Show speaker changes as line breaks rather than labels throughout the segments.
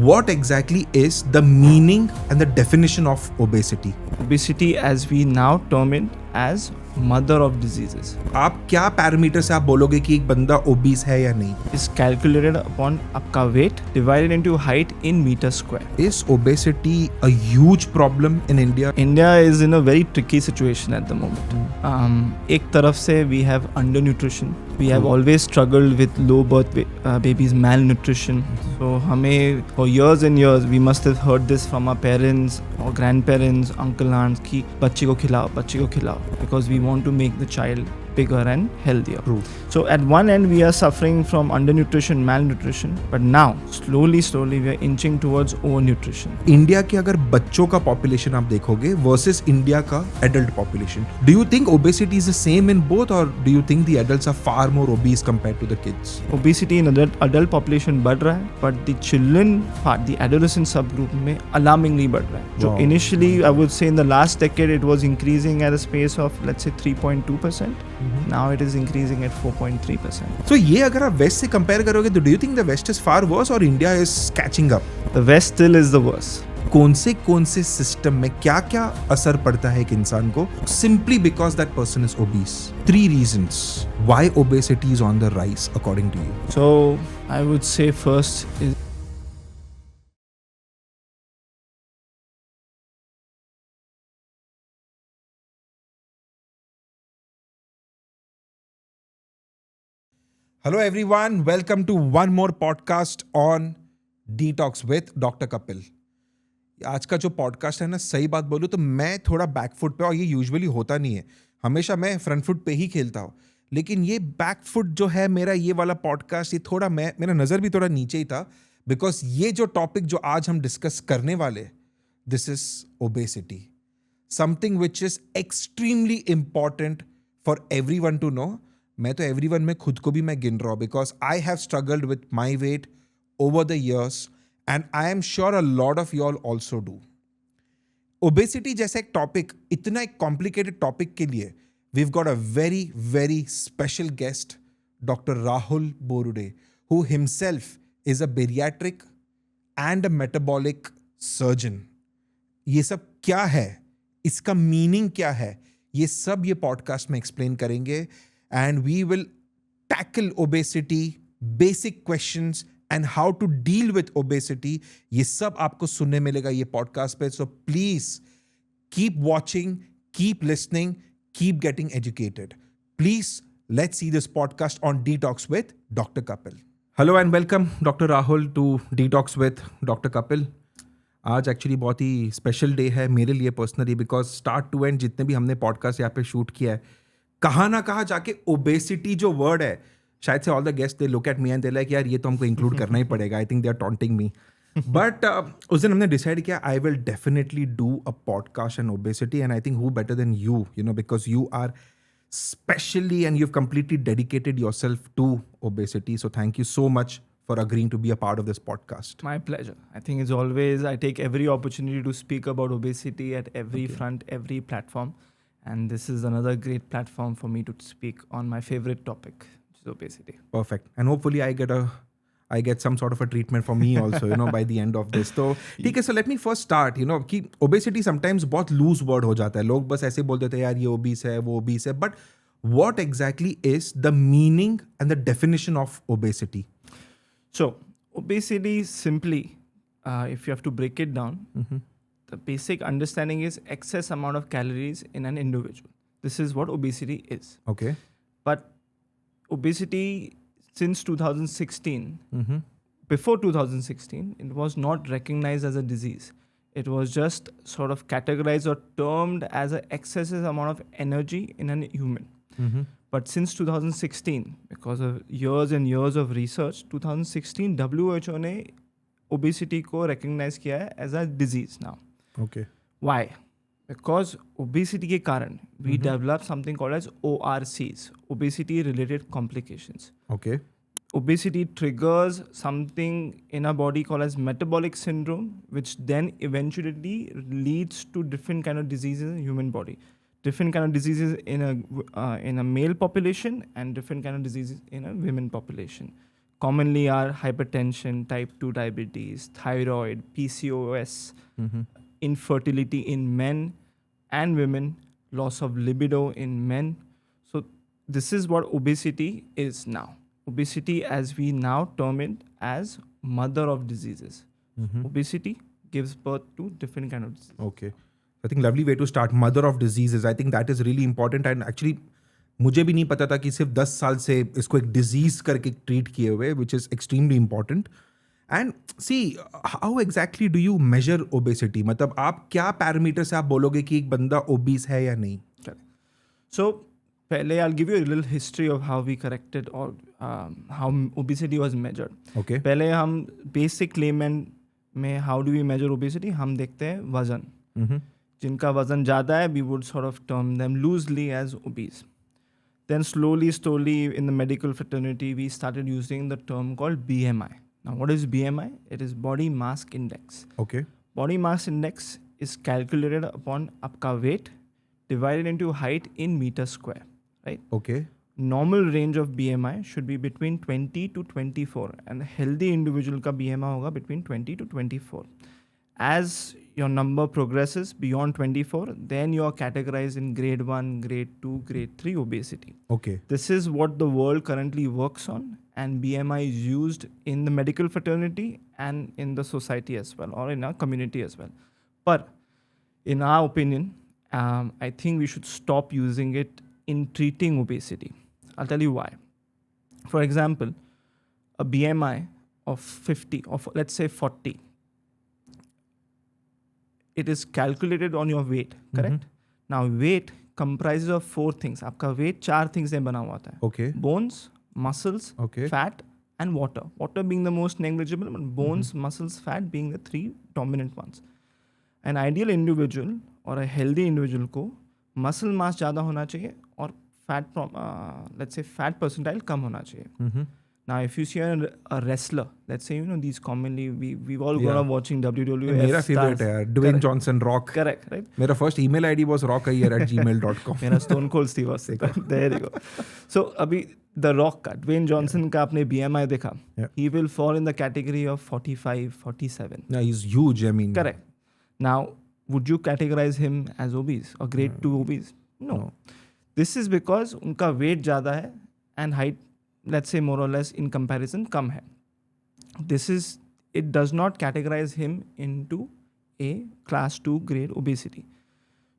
what exactly is the meaning and the definition of obesity?
Obesity, as we now term it, as mother of diseases,
आप क्या parameter से आप बोलोगे कि एक बंदा ओबीस है या नहीं?
is calculated upon आपका weight divided into height in meter square.
Is obesity a huge problem in India?
India is in a very tricky situation at the moment. एक तरफ से we have undernutrition. We have always struggled with low birth babies, malnutrition. So हमें for years and years we must have heard this from our parents or grandparents, uncle, aunts कि बच्चे को खिलाओ because we want to make the child bigger and healthier.
True.
So at one end we are suffering from undernutrition, malnutrition, but now slowly we are inching towards overnutrition.
India के अगर बच्चों का population आप देखोगे versus India का adult population, do you think obesity is the same in both और do you think the adults are far more obese compared to the kids?
Obesity in adult population बढ़ रहा है, but the children part, the adolescent subgroup में alarmingly बढ़ रहा है. जो initially I would say in the last decade it was increasing at a space of let's say 3.2%. Now it is increasing at 4.3%.
So ये अगर आप waste से compare करोगे तो do you think the West is far worse और India is catching up?
The West still is the worst.
कौन से system में क्या क्या असर पड़ता है एक इंसान को simply because that person is obese? 3 reasons why obesity is on the rise according to you.
So I would say first is
Hello everyone, welcome to one more podcast on DTalks with Dr Kapil. आज का जो podcast है ना, सही बात बोलूँ तो मैं थोड़ा बैकफुट पे, और ये यूजुअली होता नहीं है, हमेशा मैं फ्रंट फुट पे ही खेलता हूँ, लेकिन ये बैकफुट जो है मेरा ये वाला पॉडकास्ट, ये थोड़ा मेरा नज़र भी थोड़ा नीचे ही था बिकॉज ये जो टॉपिक जो आज हम डिस्कस करने वाले, this is obesity, something which is extremely important for everyone to know. मैं तो एवरीवन में खुद को भी मैं गिन रहा हूँ because I have struggled with my weight over the years and I am sure a lot of you all also do. Obesity जैसा एक टॉपिक, इतना एक कॉम्प्लिकेटेड टॉपिक के लिए we've got a very very special guest, doctor Rahul Borude, who himself is a bariatric and a metabolic surgeon. ये सब क्या है, इसका मीनिंग क्या है, ये सब ये पॉडकास्ट में एक्सप्लेन करेंगे. And we will tackle obesity, basic questions and how to deal with obesity. ये सब आपको सुनने मिलेगा ये पॉडकास्ट पे. So please keep watching, keep listening, keep getting educated. Please let's see this podcast on DTalks with Dr Kapil. Hello and welcome Dr Rahul to DTalks with Dr Kapil. आज actually बहुत ही special day है मेरे लिए personally because start to end जितने भी हमने podcast यहाँ पे शूट किया है, कहाँ ना कहाँ जाके ओबेसिटी जो वर्ड है, शायद से all the guest they look at me and they like यार ये तो हमको इंक्लूड करना ही पड़ेगा. I think they are taunting me. But उस दिन हमने डिसाइड किया I will definitely do a podcast on obesity and I think who better than you know because you are specially and you have completely dedicated yourself to obesity. So thank you so much for agreeing to be a part of this podcast.
my pleasure. I think it's always, I take every opportunity to speak about obesity at every front, every platform. And this is another great platform for me to speak on my favorite topic, which is obesity.
Perfect. And hopefully I get some sort of a treatment for me also, by the end of this. So, ठीक है, so let me first start, कि obesity sometimes बहुत loose word हो जाता है. लोग बस ऐसे बोल देते हैं यार ये obese है, वो obese है. But what exactly is the meaning and the definition of obesity?
So, obesity simply, if you have to break it down, the basic understanding is excess amount of calories in an individual. This is what obesity is.
Okay.
But obesity since 2016, before 2016, it was not recognized as a disease. It was just sort of categorized or termed as an excessive amount of energy in a human. But since 2016, because of years and years of research, 2016 WHO ने obesity को recognize किया है as a disease now.
Okay.
Why? Because obesity के कारण we develop something called as ORCs, obesity related complications.
Okay.
Obesity triggers something in our body called as metabolic syndrome, which then eventually leads to different kind of diseases in the human body. Different kind of diseases in a male population and different kind of diseases in a women population. commonly are hypertension, type 2 diabetes, thyroid, PCOS, infertility in men and women, loss of libido in men. So this is what obesity is now. Obesity, as we now term it, as mother of diseases. Obesity gives birth to different kind of diseases.
Okay. I think lovely way to start. Mother of diseases. I think that is really important. And actually, मुझे भी नहीं पता था कि सिर्फ 10 साल से इसको एक डिजीज करके ट्रीट किए हुए, which is extremely important. And see, how exactly do you measure obesity? मतलब आप क्या पैरामीटर से आप बोलोगे कि एक बंदा ओबीस है या नहीं?
So, पहले I'll give you a little history of how we corrected or how obesity was measured.
Okay.
पहले हम basic layman में how do we measure obesity? हम देखते हैं वजन. जिनका वजन ज़्यादा है, we would sort of term them loosely as obese. Then slowly in the medical fraternity, we started using the term called BMI. Now, what is BMI? It is body mass index.
Okay.
Body mass index is calculated upon आपका weight divided into height in meter square, right?
Okay.
Normal range of BMI should be between 20 to 24, and healthy individual का BMI होगा between 20 to 24. As your number progresses beyond 24, then you are categorized in grade 1, grade 2, grade 3 obesity.
Okay.
This is what the world currently works on, and BMI is used in the medical fraternity and in the society as well, or in our community as well. But in our opinion, I think we should stop using it in treating obesity. I'll tell you why. For example, a BMI of 50, of let's say 40, it is calculated on your weight, correct? Now, weight comprises of 4 things. आपका weight 4 things से बना हुआ होता है.
Okay.
Bones, muscles,
Okay.
fat, and water. Water being the most negligible, but bones, muscles, fat being the 3 dominant ones. An ideal individual or a healthy individual को muscle mass ज़्यादा होना चाहिए और fat, let's say fat percentile कम होना चाहिए. Now, if you see a wrestler, let's say, these commonly, we've all grown up watching WWF.
मेरा favorite है यार, Dwayne Johnson, Rock.
Correct, right?
मेरा first email ID was rockayer@gmail.com.
मेरा Stone Cold Steve Austin. There you go. So, अभी The Rock का, Dwayne Johnson का आपने BMI देखा.
Yeah.
He will fall in the category of 45, 47.
Yeah, he's huge, I mean.
Correct. Now, would you categorize him as obese or grade 2 obese? No. This is because उनका weight ज़्यादा है and height, let's say more or less in comparison कम है. It does not categorize him into a class 2 grade obesity.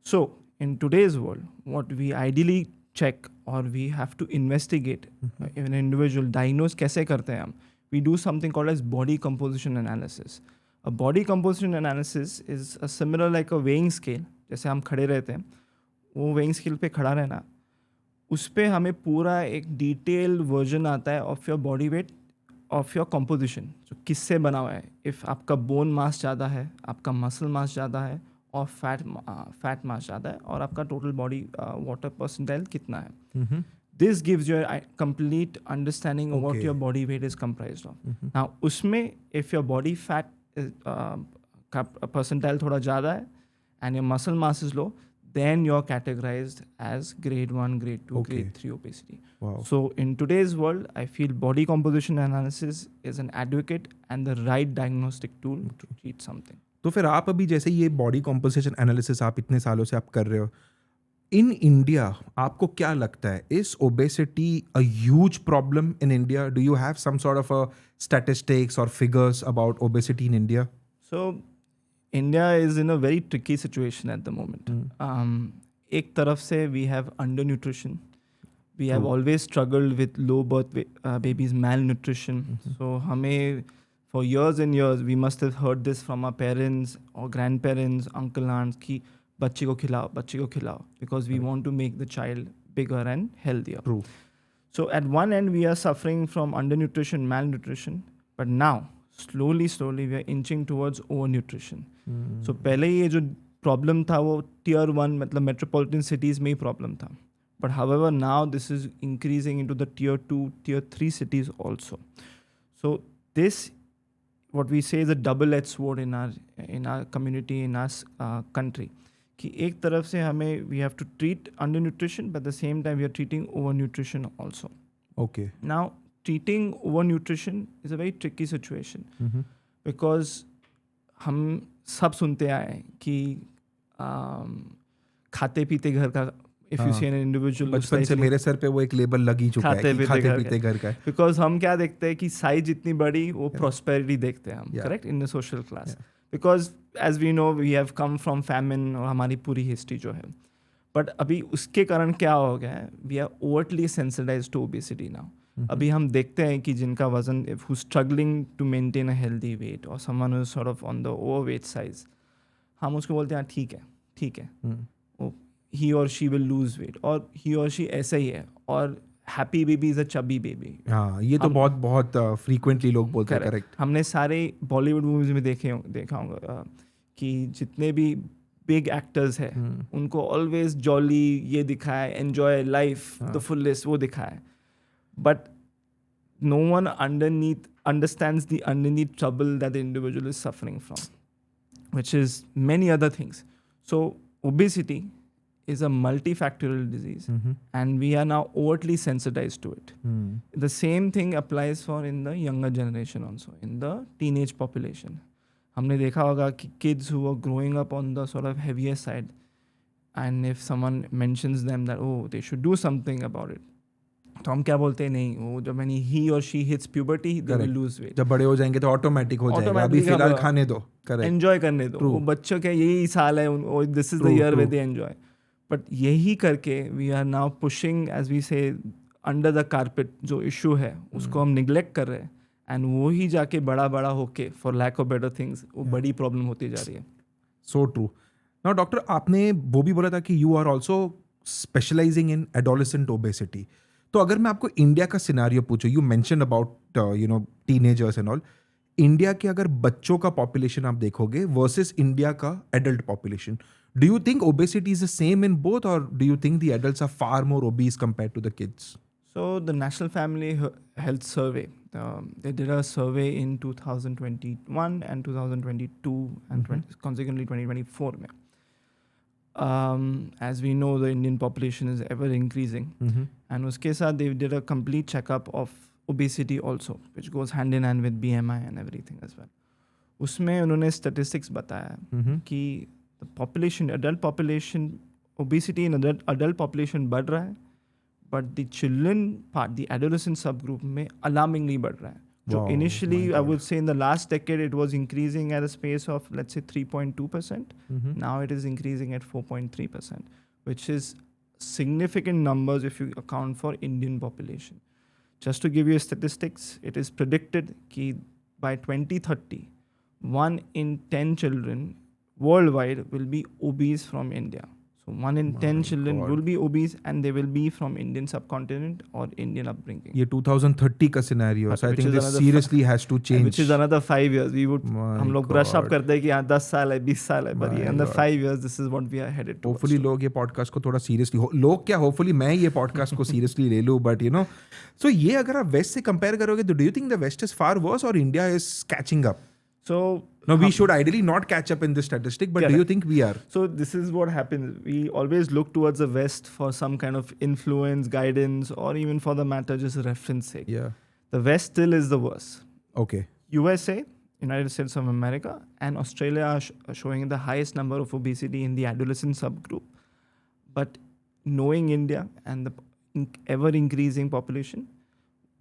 So in today's world, what we ideally check or we have to investigate an individual, diagnose कैसे करते हैं हम? We do something called as body composition analysis. A body composition analysis is a similar like a weighing scale. जैसे हम खड़े रहते हैं, वो weighing scale पे खड़ा रहना, उस पर हमें पूरा एक डिटेल वर्जन आता है of your body weight, of your composition, जो किससे बना हुआ है. इफ़ आपका बोन मास ज़्यादा है, आपका मसल मास ज़्यादा है, और फैट मास ज़्यादा है, और आपका टोटल बॉडी वाटर परसेंटाइल कितना है. This gives your complete understanding of what your body weight is comprised of. Now उसमें इफ़ योर बॉडी फैट का परसेंटाइल थोड़ा ज़्यादा है and your muscle mass is low, then you're categorized as grade 1, grade 2, grade 3 obesity.
Wow.
So in today's world, I feel body composition analysis is an advocate and the right diagnostic tool to treat something.
तो फिर आप अभी जैसे ये body composition analysis आप इतने सालों से आप कर रहे हो, इन इंडिया आपको क्या लगता है, is obesity a huge problem in India? Do you have some sort of a statistics और figures about obesity in India?
So India is in a very tricky situation at the moment. एक तरफ से we have undernutrition. We have always struggled with low birth babies, malnutrition. So हमें for years and years we must have heard this from our parents or grandparents, uncle, aunts कि बच्चे को खिलाओ, because we want to make the child bigger and healthier.
True.
So at one end we are suffering from undernutrition, malnutrition, but now slowly we are inching towards overnutrition. So पहले ये जो problem था वो tier 1 मतलब metropolitan cities में ही problem था. But however now this is increasing into the tier 2, tier 3 cities also. So this, what we say, is a double-edged sword in our community, in our country. कि एक तरफ से हमें we have to treat undernutrition, but at the same time we are treating overnutrition also.
Okay.
Now treating overnutrition is a very tricky situation because हम सब सुनते आए कि खाते पीते घर का if you see an individual
बचपन से मेरे सर पे वो एक लेबल लग ही चुका है कि खाते पीते घर का है.
बिकॉज हम क्या देखते हैं कि साइज जितनी बड़ी वो प्रॉस्पेरिटी देखते हैं हम, correct, in the social class, because as we know we have come from famine और हमारी पूरी हिस्ट्री जो है. बट अभी उसके कारण क्या हो गया है, we are overtly sensitise to obesity now. अभी हम देखते हैं कि जिनका वजन who struggling to maintain a healthy weight और someone who sort of on the overweight size, हम उसको बोलते हैं ठीक है he or she will lose weight और he or she ऐसा ही है, और happy baby is a chubby baby.
हाँ, ये तो बहुत frequently लोग बोलते हैं, correct.
हमने सारे बॉलीवुड मूवीज में देखा होगा कि जितने भी बिग एक्टर्स हैं उनको ऑलवेज जॉली ये दिखाया, एंजॉय लाइफ द फुलेस्ट वो दिखाया, but no one understands the underneath trouble that the individual is suffering from, which is many other things. So obesity is a multifactorial disease, and we are now overtly sensitized to it. The same thing applies for in the younger generation also, in the teenage population. हमने देखा होगा कि kids who are growing up on the sort of heavier side, and if someone mentions them that oh they should do something about it, तो हम क्या बोलते हैं, नहीं वो जब he or she hits puberty they will lose weight.
जब बड़े हो जाएंगे तो ऑटोमेटिक हो जाएगा, अभी फिलहाल खाने दो, करेक्ट,
एंजॉय करने दो. वो बच्चों का यही साल है, this is the year where they enjoy. But यही करके we are now pushing, as we say, under the carpet जो इशू है उसको हम निग्लेक्ट कर रहे हैं, एंड वो ही जाके बड़ा होके for lack of better things वो बड़ी प्रॉब्लम होती जा रही है.
So true. नाउ डॉक्टर, आपने वो भी बोला था कि you are also specialising in adolescent obesity. तो अगर मैं आपको इंडिया का सिनारियो पूछूं, you mention about teenagers and all, India के अगर बच्चों का पॉपुलेशन आप देखोगे वर्सेस इंडिया का adult population, do you think obesity is the same in both, or do you think the adults are far more obese compared to the kids?
So the National Family Health Survey, they did a survey in 2021 and 2022 and consequently 2024 mein. As we know, the Indian population is ever increasing, and uske saath they did a complete checkup of obesity also, which goes hand in hand with BMI and everything as well. उसमें उन्होंने statistics बताया कि population, adult population, obesity in adult population बढ़ रहा है, but the children part, the adolescent subgroup में alarmingly बढ़ रहा है. जो initially I would say in the last decade it was increasing at a space of let's say 3.2%. Now it is increasing at 4.3%, which is significant numbers if you account for Indian population. Just to give you statistics, it is predicted कि by 2030, 1 in 10 children worldwide will be obese from India. So 1 in 10 children will be obese, and they will be from Indian subcontinent or Indian upbringing.
ये 2030 का scenario, so I think this seriously has to change.
Which is another 5 years. We would, हम लोग brush up करते हैं कि हाँ 10 साल है, 20 साल है, but another 5 years, this is what we are headed towards.
Hopefully लोग ये podcast को थोड़ा seriously, लोग क्या, hopefully मैं ये podcast को seriously ले लूँ, but you know, so ये अगर आप West से compare करोगे तो do you think the West is far worse or India is catching up?
So
no, we should ideally not catch up in this statistic, but do you think we are?
So this is what happens. We always look towards the West for some kind of influence, guidance, or even for the matter, just reference sake.
Yeah.
The West still is the worst.
Okay.
USA, United States of America, and Australia are showing the highest number of obesity in the adolescent subgroup. But knowing India and the ever increasing population,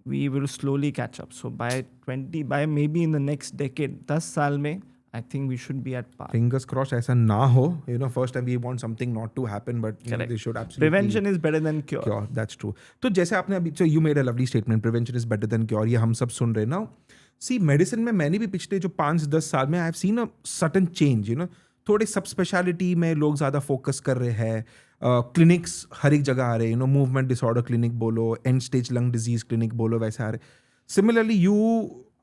we will slowly catch up. So by maybe in the next decade, 10 साल में, I think we should be at par.
Fingers crossed ऐसा ना हो. You know, first time we want something not to happen, but you know, they should absolutely.
Prevention is better than cure.
Cure, that's true. तो जैसे आपने अभी, so you made a lovely statement. Prevention is better than cure. ये हम सब सुन रहे हैं now. See, medicine में मैंने भी पिछले जो 5-10 साल में I've seen a certain change. You know, थोड़े सब स्पेशलिटी में लोग ज़्यादा फोकस कर रहे हैं. क्लिनिक्स हर एक जगह आ रहे हैं, मूवमेंट डिसऑर्डर क्लिनिक बोलो, end stage lung disease clinic बोलो, वैसे आ रहे. Similarly you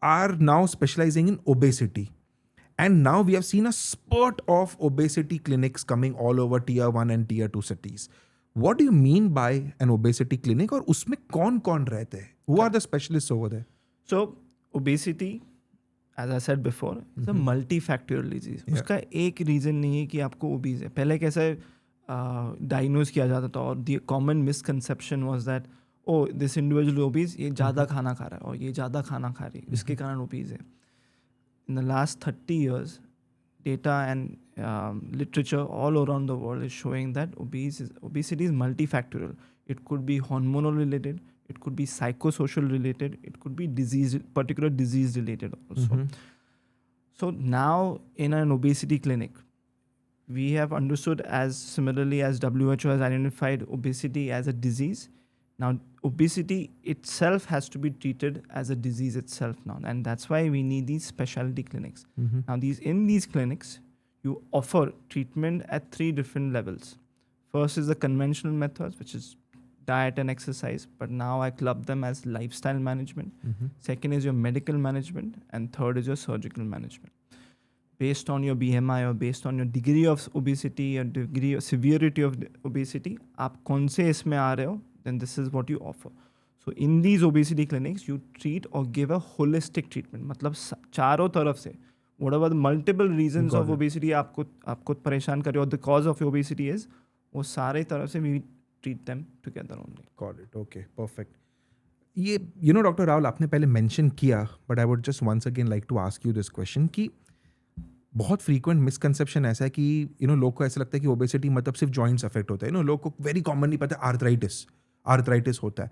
are now specialising in obesity, and now we have seen a spurt of obesity clinics coming all over Tier 1 and Tier 2 cities. What do you mean by an obesity clinic, और उसमें कौन कौन रहते हैं? Who are the specialists over there?
So obesity, as I said before, it's a multifactorial disease. उसका एक reason नहीं है कि आपको ओबीज है. पहले कैसे डायग्नोज किया जाता था, और the common misconception was that oh, this individual obese, ये ज़्यादा खाना खा रहा है और ये ज़्यादा खाना खा रही है, इसके कारण obese है. In the last 30 years, data and literature all around the world is showing that obesity is multifactorial. It could be hormonal related, it could be psychosocial related, it could be particular disease related also. So now in an obesity clinic, we have understood, as similarly as WHO has identified obesity as a disease. Now, obesity itself has to be treated as a disease itself now, and that's why we need these specialty clinics. Now, in these clinics, you offer treatment at 3 different levels. First is the conventional methods, which is diet and exercise, but now I club them as lifestyle management. Second is your medical management, and third is your surgical management. Based on your BMI or based on your degree of obesity or degree of severity of obesity, आप कौन से इसमें आ रहे हो, then this is what you offer. So in these obesity clinics, you treat or give a holistic treatment. मतलब चारों तरफ से, whatever the multiple reasons of obesity आपको परेशान कर रहे हो, the cause of obesity is, वो सारे तरफ से we treat them together only.
Got it. Okay, perfect. ये डॉक्टर राहुल, आपने पहले मेंशन किया, but I would just once again like to ask you this question कि बहुत फ्रीक्वेंट मिसकंसेप्शन ऐसा है कि लोग को ऐसा लगता है कि ओबेसिटी मतलब सिर्फ जॉइंट्स अफेक्ट होता है. लोग को वेरी कॉमनली पता है आर्थराइटिस होता है.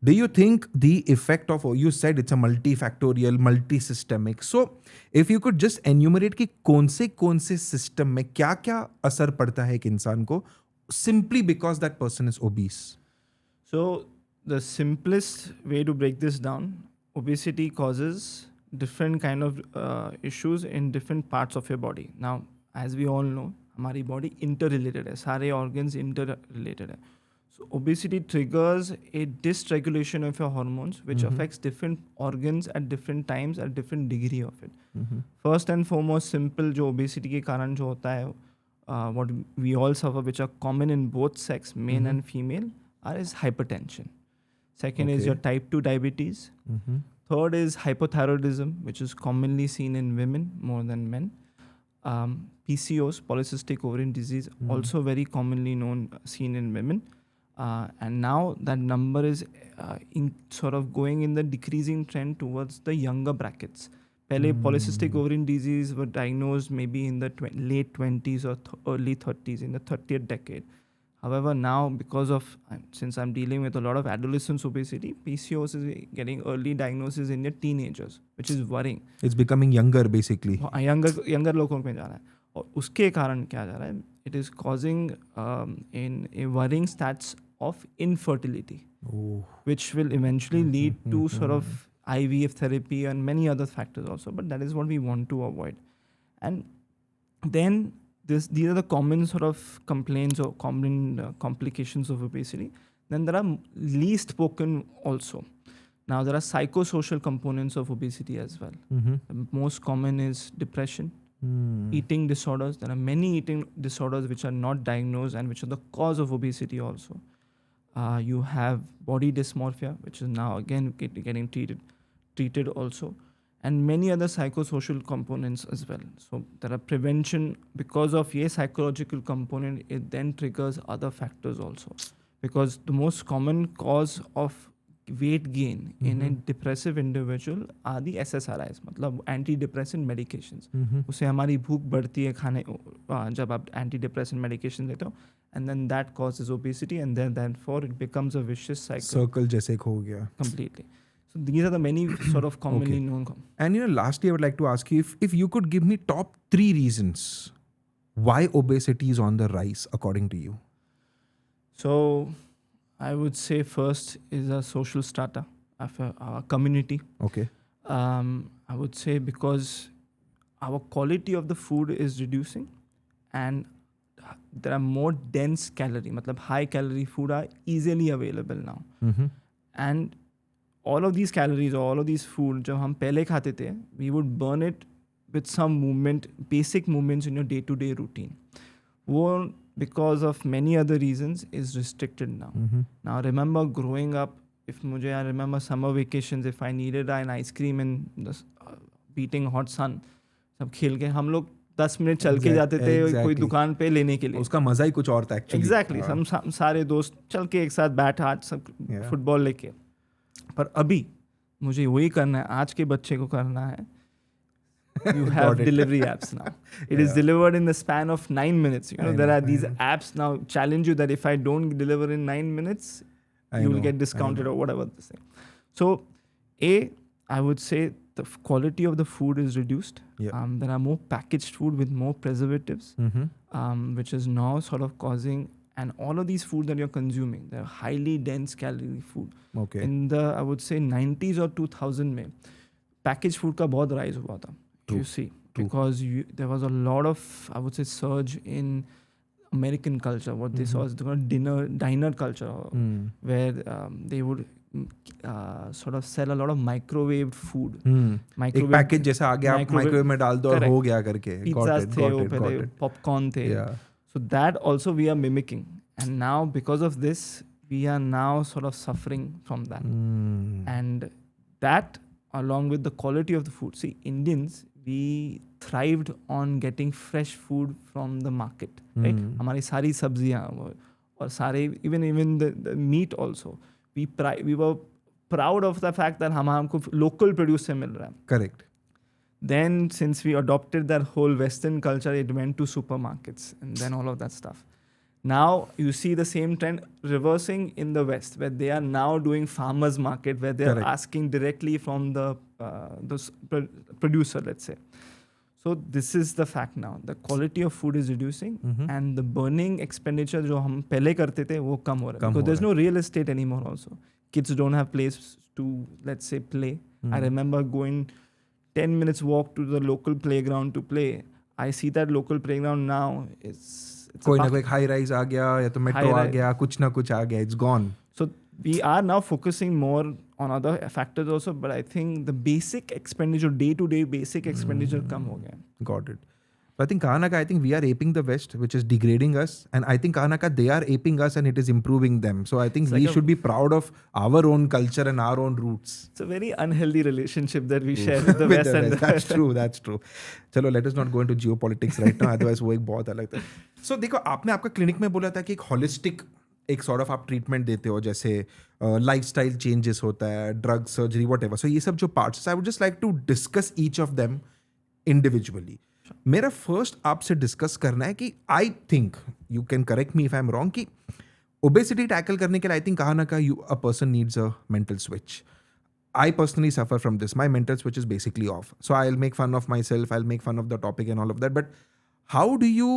Do you think the effect of, you said it's a multifactorial, multi-systemic. So if you could just enumerate कि कौन से सिस्टम में क्या क्या असर पड़ता है एक इंसान को simply because that person is obese?
So the simplest way to break this down, obesity causes different kind of issues in different parts of your body. Now, as we all know, हमारी body interrelated है, सारे organs interrelated है. So obesity triggers a dysregulation of your hormones, which affects different organs at different times at different degree of it. First and foremost, simple जो obesity के कारण जो होता है, what we all suffer, which are common in both sex, male and female, is hypertension. Second is your type 2 diabetes. Third is hypothyroidism, which is commonly seen in women more than men. PCOS, polycystic ovarian disease, also very commonly seen in women. And now that number is sort of going in the decreasing trend towards the younger brackets. Pehle polycystic ovarian disease were diagnosed maybe in the late 20s or early 30s, in the 30th decade. However, now since I'm dealing with a lot of adolescents obesity, PCOS is getting early diagnosis in your teenagers, which is worrying.
It's becoming younger basically.
Younger लोगों में जा रहा है. और उसके कारण क्या जा रहा है? It is causing in a worrying stats of infertility, which will eventually lead to sort of IVF therapy and many other factors also. But that is what we want to avoid. And then these are the common sort of complaints or common complications of obesity. Then there are least spoken also. Now there are psychosocial components of obesity as well. The most common is depression. Eating disorders. There are many eating disorders which are not diagnosed and which are the cause of obesity also. You have body dysmorphia, which is now again getting treated also, and many other psychosocial components as well. So there are prevention because of a psychological component. It then triggers other factors also, because the most common cause of weight gain in a depressive individual are the SSRIs, मतलब antidepressant medications. उससे हमारी भूख बढ़ती है खाने जब आप antidepressant medication लेते हो, and then that causes obesity, and then therefore it becomes a vicious cycle.
Circle जैसे हो गया.
Completely. So these are the many sort of commonly known.
And lastly, I would like to ask you if you could give me top 3 reasons why obesity is on the rise according to you.
So I would say first is a social strata of our community.
Okay.
I would say because our quality of the food is reducing, and there are more dense calorie, matlab high calorie food are easily available now. And all of these calories or all of these food जो हम पहले खाते थे, we would burn it with some movement, basic movements in your day-to-day routine. वो because of many other reasons is restricted now. Now remember growing up, I remember summer vacations, if I needed an ice cream in the beating hot sun, सब खेल के हम लोग 10 minute चल के जाते थे कोई दुकान पे लेने के लिए.
उसका मजा ही कुछ और था एक्चुअली.
एग्जैक्टली. हम सारे दोस्त चल के एक साथ बैठ आज सब फुटबॉल लेके. पर अभी मुझे वही करना है, आज के बच्चे को करना है. You have delivery apps now. It is delivered in the span of 9 minutes. There are these apps now challenge you that if I don't deliver in 9 minutes, you will get discounted or whatever the same. So, I would say the quality of the food is reduced. There are more packaged food with more preservatives, which is now sort of causing, and all of these food that you're consuming, they're highly dense calorie food.
Okay.
In the, I would say 90s or 2000 में packaged food का बहुत rise हुआ था. You see, because there was a lot of, I would say, surge in American culture. What they saw is the diner culture, where they would sort of sell a lot of microwaved food.
एक package जैसा आ गया, आप microwave में डाल दो और हो गया करके.
Pizzas थे वो पहले, popcorn थे. So that also we are mimicking, and now because of this, we are now sort of suffering from that. And that, along with the quality of the food. See, Indians, we thrived on getting fresh food from the market, right? हमारी सारी सब्जियाँ और सारे even the meat also. We were proud of the fact that हमको local produce से मिल रहा है.
Correct.
Then since we adopted that whole Western culture, it went to supermarkets and then all of that stuff. Now you see the same trend reversing in the West, where they are now doing farmers market, where they are asking directly from the producer, let's say. So this is the fact now. The quality of food is reducing, and the burning expenditure जो हम पहले करते थे वो कम हो रहा है. Because there's no real estate anymore also. Kids don't have place to, let's say, play. I remember going 10 minutes walk to the local playground to play. I see that local playground now.
कोई ना कोई high rise आ गया या तो metro आ गया, कुछ ना कुछ आ गया. It's gone.
So we are now focusing more on other factors also, but I think the basic expenditure, day-to-day basic expenditure कम हो गया.
Got it. So I think कहाँ ना कहाँ, I think we are aping the West, which is degrading us, and I think कहाँ ना कहाँ they are aping us and it is improving them. So I think we should be proud of our own culture and our own roots.
It's a very unhealthy relationship that we share with the West. And
that's true. That's true. चलो, let us not go into geopolitics right now. Otherwise वो एक बहुत अलग था. So देखो, आपने आपका clinic में बोला था कि एक holistic एक सॉर्ट ऑफ आप ट्रीटमेंट देते हो, जैसे लाइफस्टाइल चेंजेस होता है, ड्रग सर्जरी, व्हाटएवर. सो ये सब जो parts, I would just like to discuss each of them individually. मेरा फर्स्ट आपसे डिस्कस करना है कि I think, you can correct me if I am wrong, कि ओबेसिटी टैकल करने के लिए आई थिंक कहाँ ना कहाँ a person needs a mental switch. I personally suffer from this. My mental switch is basically off. So I'll make fun of myself, I'll make fun of the topic and all of that. But how do you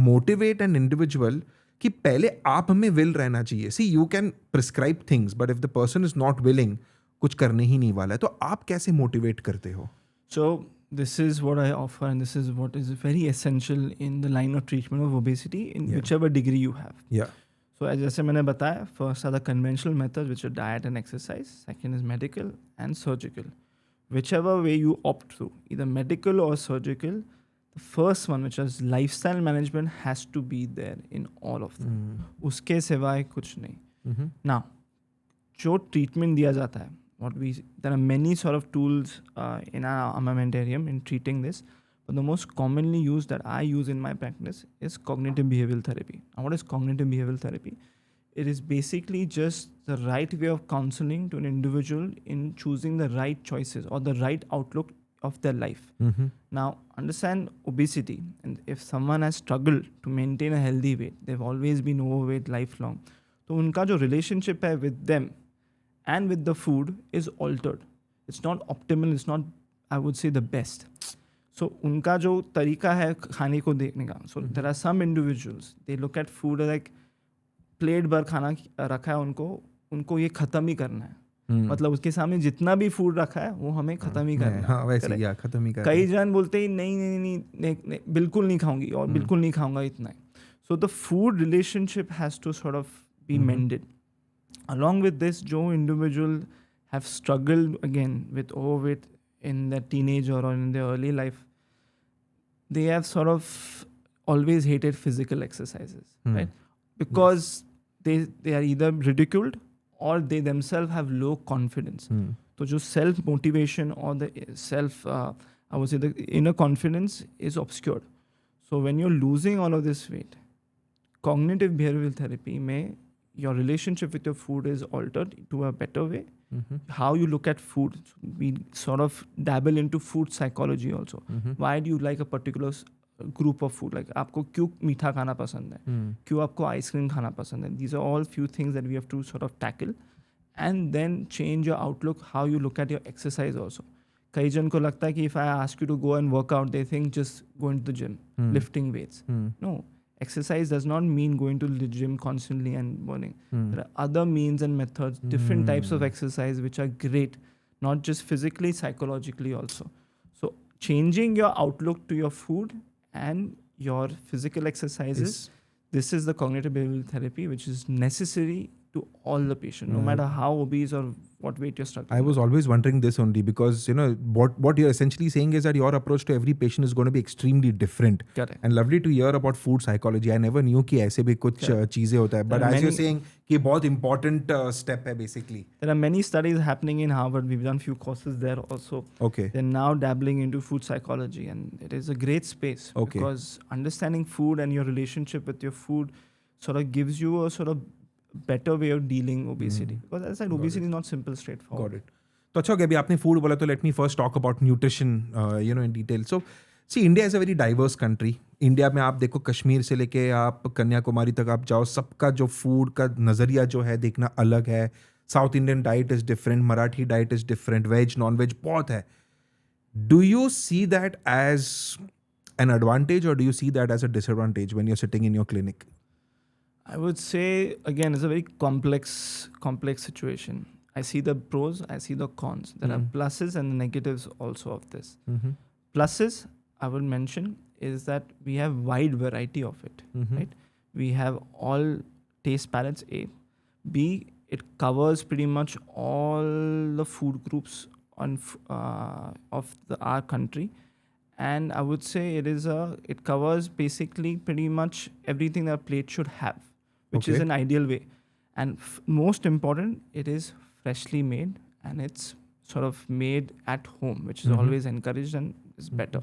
motivate an individual कि पहले आप हमें will रहना चाहिए? See, you can prescribe things, but if the person is not willing, कुछ करने ही नहीं वाला है, तो आप कैसे motivate करते हो?
So this is what I offer, and this is what is very essential in the line of treatment of obesity in whichever degree you have.
Yeah.
So as जैसे मैंने बताया, first are the conventional methods, which are diet and exercise. Second is medical and surgical. Whichever way you opt through, either medical or surgical, the first one, which is lifestyle management, has to be there in all of them. उसके सिवाय कुछ नहीं. Now, जो treatment दिया जाता है, there are many sort of tools in our armamentarium in treating this. But the most commonly used that I use in my practice is cognitive behavioral therapy. And what is cognitive behavioral therapy? It is basically just the right way of counseling to an individual in choosing the right choices or the right outlook of their life. Now, understand obesity. And if someone has struggled to maintain a healthy weight, they've always been overweight lifelong. So, unka jo relationship hai with them and with the food is altered. It's not optimal. It's not, I would say, the best. So, उनका जो तरीका है खाने को देखने का. So, there are some individuals, they look at food like plate भर खाना रखा है उनको ये ख़त्म ही करना है. मतलब उसके सामने जितना भी फूड रखा है वो हमें ख़त्म ही करना है.
हाँ, वैसे ही ख़त्म ही करना है.
कई जन बोलते हैं नहीं बिल्कुल नहीं खाऊंगी और बिल्कुल नहीं खाऊंगा इतना ही. So, the food relationship has to sort of be mended. Along with this, जो individual have struggled again with overweight in their teenage or in their early life, they have sort of always hated physical exercises, right? Because they are either ridiculed or they themselves have low confidence. So just self-motivation or the self, I would say the inner confidence is obscured. So when you're losing all of this weight, cognitive behavioral therapy your relationship with your food is altered to a better way. How you look at food, we sort of dabble into food psychology also. Why do you like a particular group of food? Like आपको क्यों मीठा खाना पसंद है, क्यों आपको ice cream खाना पसंद है? These are all few things that we have to sort of tackle, and then change your outlook, how you look at your exercise also. कई जन को लगता है कि if I ask you to go and work out, they think just going to the gym, lifting weights. No, exercise does not mean going to the gym constantly and burning. There are other means and methods, different types of exercise which are great, not just physically, psychologically also. So changing your outlook to your food and your physical exercises, this is the cognitive behavioral therapy which is necessary to all the patients, no matter how obese or what weight you're struggling.
I was always wondering this only because, what you're essentially saying is that your approach to every patient is going to be extremely different.
Correct.
And lovely to hear about food psychology. I never knew कि ऐसे भी कुछ चीजें होता है. But as you're saying, कि बहुत important step है basically.
There are many studies happening in Harvard. We've done few courses there also.
Okay.
They're now dabbling into food psychology, and it is a great space.
Okay.
Because understanding food and your relationship with your food sort of gives you a sort of better way of dealing obesity. Because as I said, obesity is not simple, straightforward.
Got it. तो अच्छा हो गया अभी आपने food बोला तो let me first talk about nutrition in detail. So see, India is a very diverse country. India में आप देखो कश्मीर से लेके आप कन्याकुमारी तक आप जाओ, सबका जो फूड का नज़रिया जो है देखना अलग है. South Indian diet is different, Marathi diet is different, veg non veg बहुत है. Do you see that as an advantage or do you see that as a disadvantage when you're sitting in your clinic?
I would say, again, it's a very complex situation. I see the pros, I see the cons. There are pluses and negatives also of this. Pluses, I would mention, is that we have wide variety of it, right? We have all taste palettes, A. B, it covers pretty much all the food groups of our country. And I would say it covers basically pretty much everything that a plate should have, which is an ideal way. And most important, it is freshly made and it's sort of made at home, which is always encouraged and is better.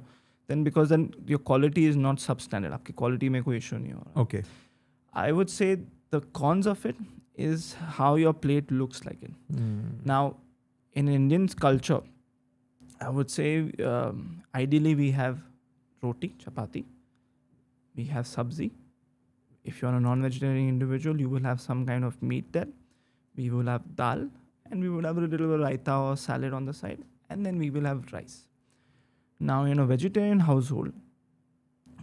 Because then your quality is not substandard. Aapki quality mein koi issue nahi ho raha.
Okay.
I would say the cons of it is how your plate looks like it. Now, in Indian culture, I would say ideally we have roti, chapati, we have sabzi. If you're a non-vegetarian individual, you will have some kind of meat there. We will have dal, and we will have a little bit of raita or salad on the side, and then we will have rice. Now, in a vegetarian household,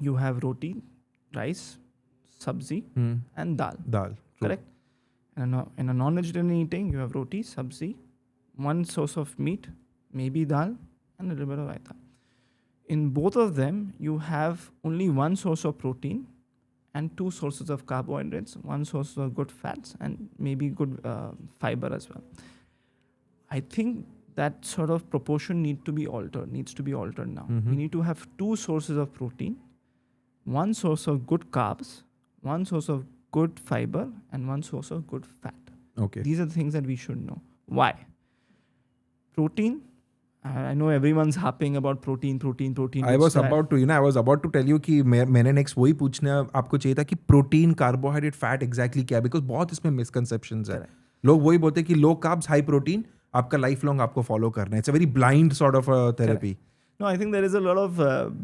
you have roti, rice, sabzi, and dal.
Dal. True.
Correct? And in a non-vegetarian eating, you have roti, sabzi, one source of meat, maybe dal, and a little bit of raita. In both of them, you have only one source of protein and two sources of carbohydrates, one source of good fats, and maybe good fiber as well. I think that sort of proportion needs to be altered now. We need to have two sources of protein, one source of good carbs, one source of good fiber, and one source of good fat.
Okay.
These are the things that we should know. Why? Protein, I know everyone's harping about protein.
I was about to tell you कि मैंने next वही पूछना आपको चाहिए था कि protein, carbohydrate, fat exactly क्या है, because बहुत इसमें misconceptions है. लोग वही बोलते हैं कि low carbs, high protein, आपका lifelong आपको follow करना है. It's a very blind sort of therapy.
No, I think there is a lot of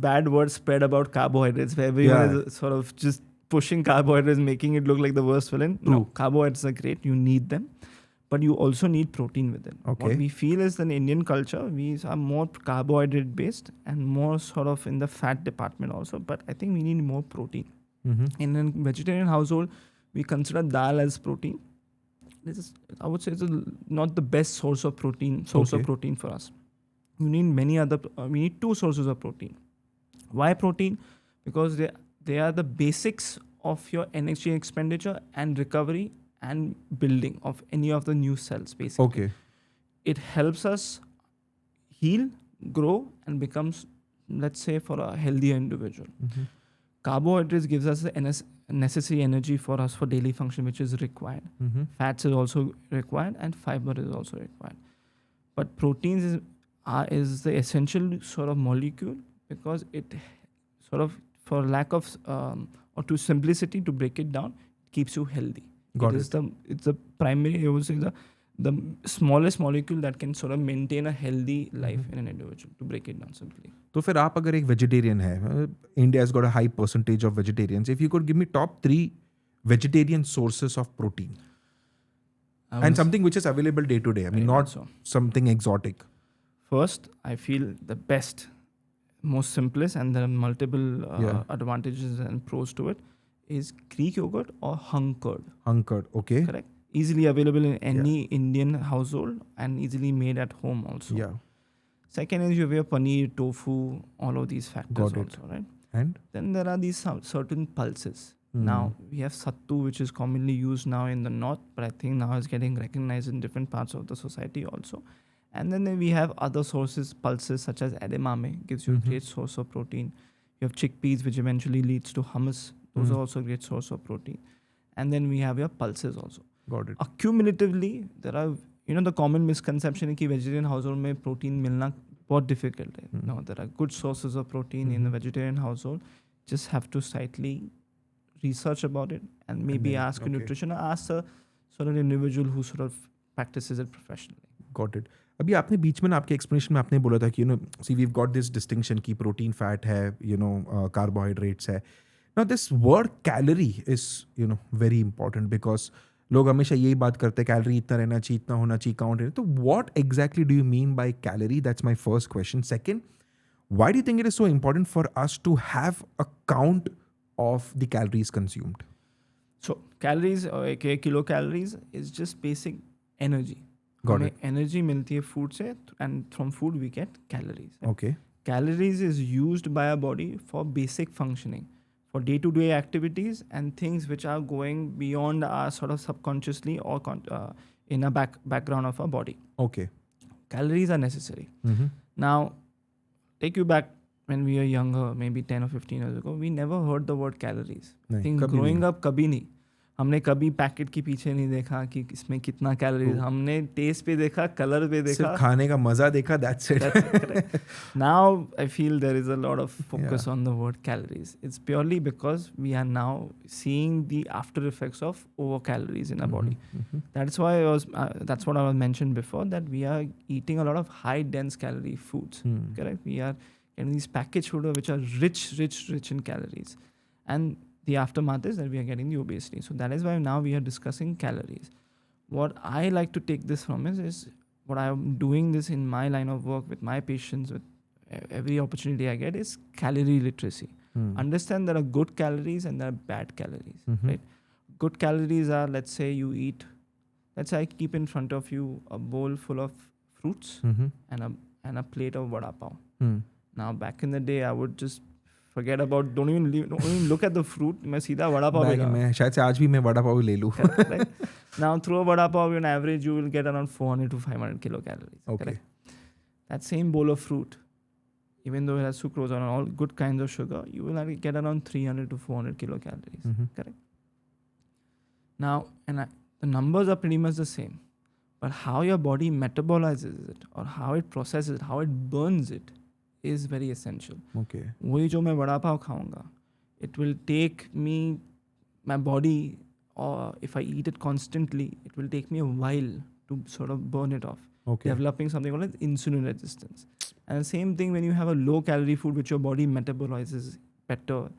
bad words spread about carbohydrates where everyone is sort of just pushing carbohydrates, making it look like the worst villain. No, carbohydrates are great. You need them. But you also need protein with them.
Okay.
What we feel is in Indian culture, we are more carbohydrate based and more sort of in the fat department also. But I think we need more protein. In a vegetarian household, we consider dal as protein. This is, I would say, it's not the best source of protein for us. You need we need two sources of protein. Why protein? Because they are the basics of your energy expenditure and recovery and building of any of the new cells, basically.
Okay.
It helps us heal, grow, and becomes, let's say, for a healthier individual. Carbohydrates gives us the necessary energy for us for daily function, which is required. Fats is also required, and fiber is also required. But proteins is the essential sort of molecule because it sort of for lack of or to simplicity, to break it down, it keeps you healthy.
Got
It's the primary, I would say, the smallest molecule that can sort of maintain a healthy life in an individual, to break it down simply.
तो फिर आप अगर एक vegetarian है, India has got a high percentage of vegetarians, if you could give me top 3 vegetarian sources of protein and something which is available day to day, I mean not something exotic.
First, I feel the best, most simplest, and there are multiple advantages and pros to it, is Greek yogurt or hung curd.
Hung curd, okay.
Correct. Easily available in any Indian household and easily made at home also.
Yeah.
Second is you have your paneer, tofu, all of these factors.
Got it.
Also, right?
And
then there are these certain pulses. Now we have sattu, which is commonly used now in the north, but I think now it's getting recognized in different parts of the society also. And then we have other sources, pulses such as edamame, gives you a great source of protein. You have chickpeas, which eventually leads to hummus. Those are also a great source of protein. And then we have your pulses also.
got it.
Accumulatively, there are, the common misconception is that vegetarian household में protein मिलना बहुत difficult है. No, there are good sources of protein in the vegetarian household. Just have to slightly research about it and maybe ask a nutrition, or ask a sort of individual who sort of practices it professionally.
Got it. अभी आपने बीच में आपके explanation में आपने बोला था कि see we've got this distinction कि प्रोटीन फैट है, कार्बोहाइड्रेट्स है. Now this word calorie is very important because लोग हमेशा यही बात करते हैं कैलोरी इतना रहना चाहिए, इतना होना चाहिए, काउंट है. तो what exactly do you mean by calorie? That's my first question. Second, why do you think it is so important for us to have a count of the calories consumed?
So calories or kilocalories is just basic energy.
Got it.
Energy मिलती है food से, and from food we get calories.
Okay.
Calories is used by our body for basic functioning, for day-to-day activities and things which are going beyond our sort of subconsciously or in a background of our body.
Okay.
Calories are necessary. Now, take you back when we were younger, maybe 10 or 15 years ago, we never heard the word calories. I think growing up, कभी नहीं. हमने कभी packet के पीछे नहीं देखा कि इसमें कितना कैलोरीज. हमने टेस्ट पे देखा, कलर पे देखा,
सिर्फ खाने का मजा देखा. That's it.
That's correct. Now I feel there is a lot of focus on the word calories. It's purely because we are now seeing the after effects of over calories in our body. That's why that's what I was mentioned before, that we are eating a lot of high dense calorie foods. Correct. We are getting these packaged food which are rich in calories, and the aftermath is that we are getting the obesity. So that is why now we are discussing calories. What I like to take this from is what I am doing this in my line of work with my patients, with every opportunity I get, is calorie literacy. Understand there are good calories and there are bad calories, right? Good calories are, let's say I keep in front of you a bowl full of fruits and a plate of vada pav. Now back in the day, I would just forget about, don't even look at the fruit. मैं सीधा वड़ा पाव लेगा.
मैं शायद से आज भी मैं वड़ा पाव ले लूँ.
Now through a vada pav, on average you will get around 400 to 500 kilocalories.
Okay.
Correct? That same bowl of fruit, even though it has sucrose and all good kinds of sugar, you will get around 300 to 400 kilocalories. Correct? Now, the numbers are pretty much the same, but how your body metabolizes it, or how it processes it, how it burns it, is very essential.
Okay.
वही जो मैं वड़ा पाव खाऊंगा, it will take me, my body, or if I eat it constantly, it will take me a while to sort of burn it off.
Okay.
Developing something called insulin resistance. And the same thing when you have a low calorie food which your body metabolizes better,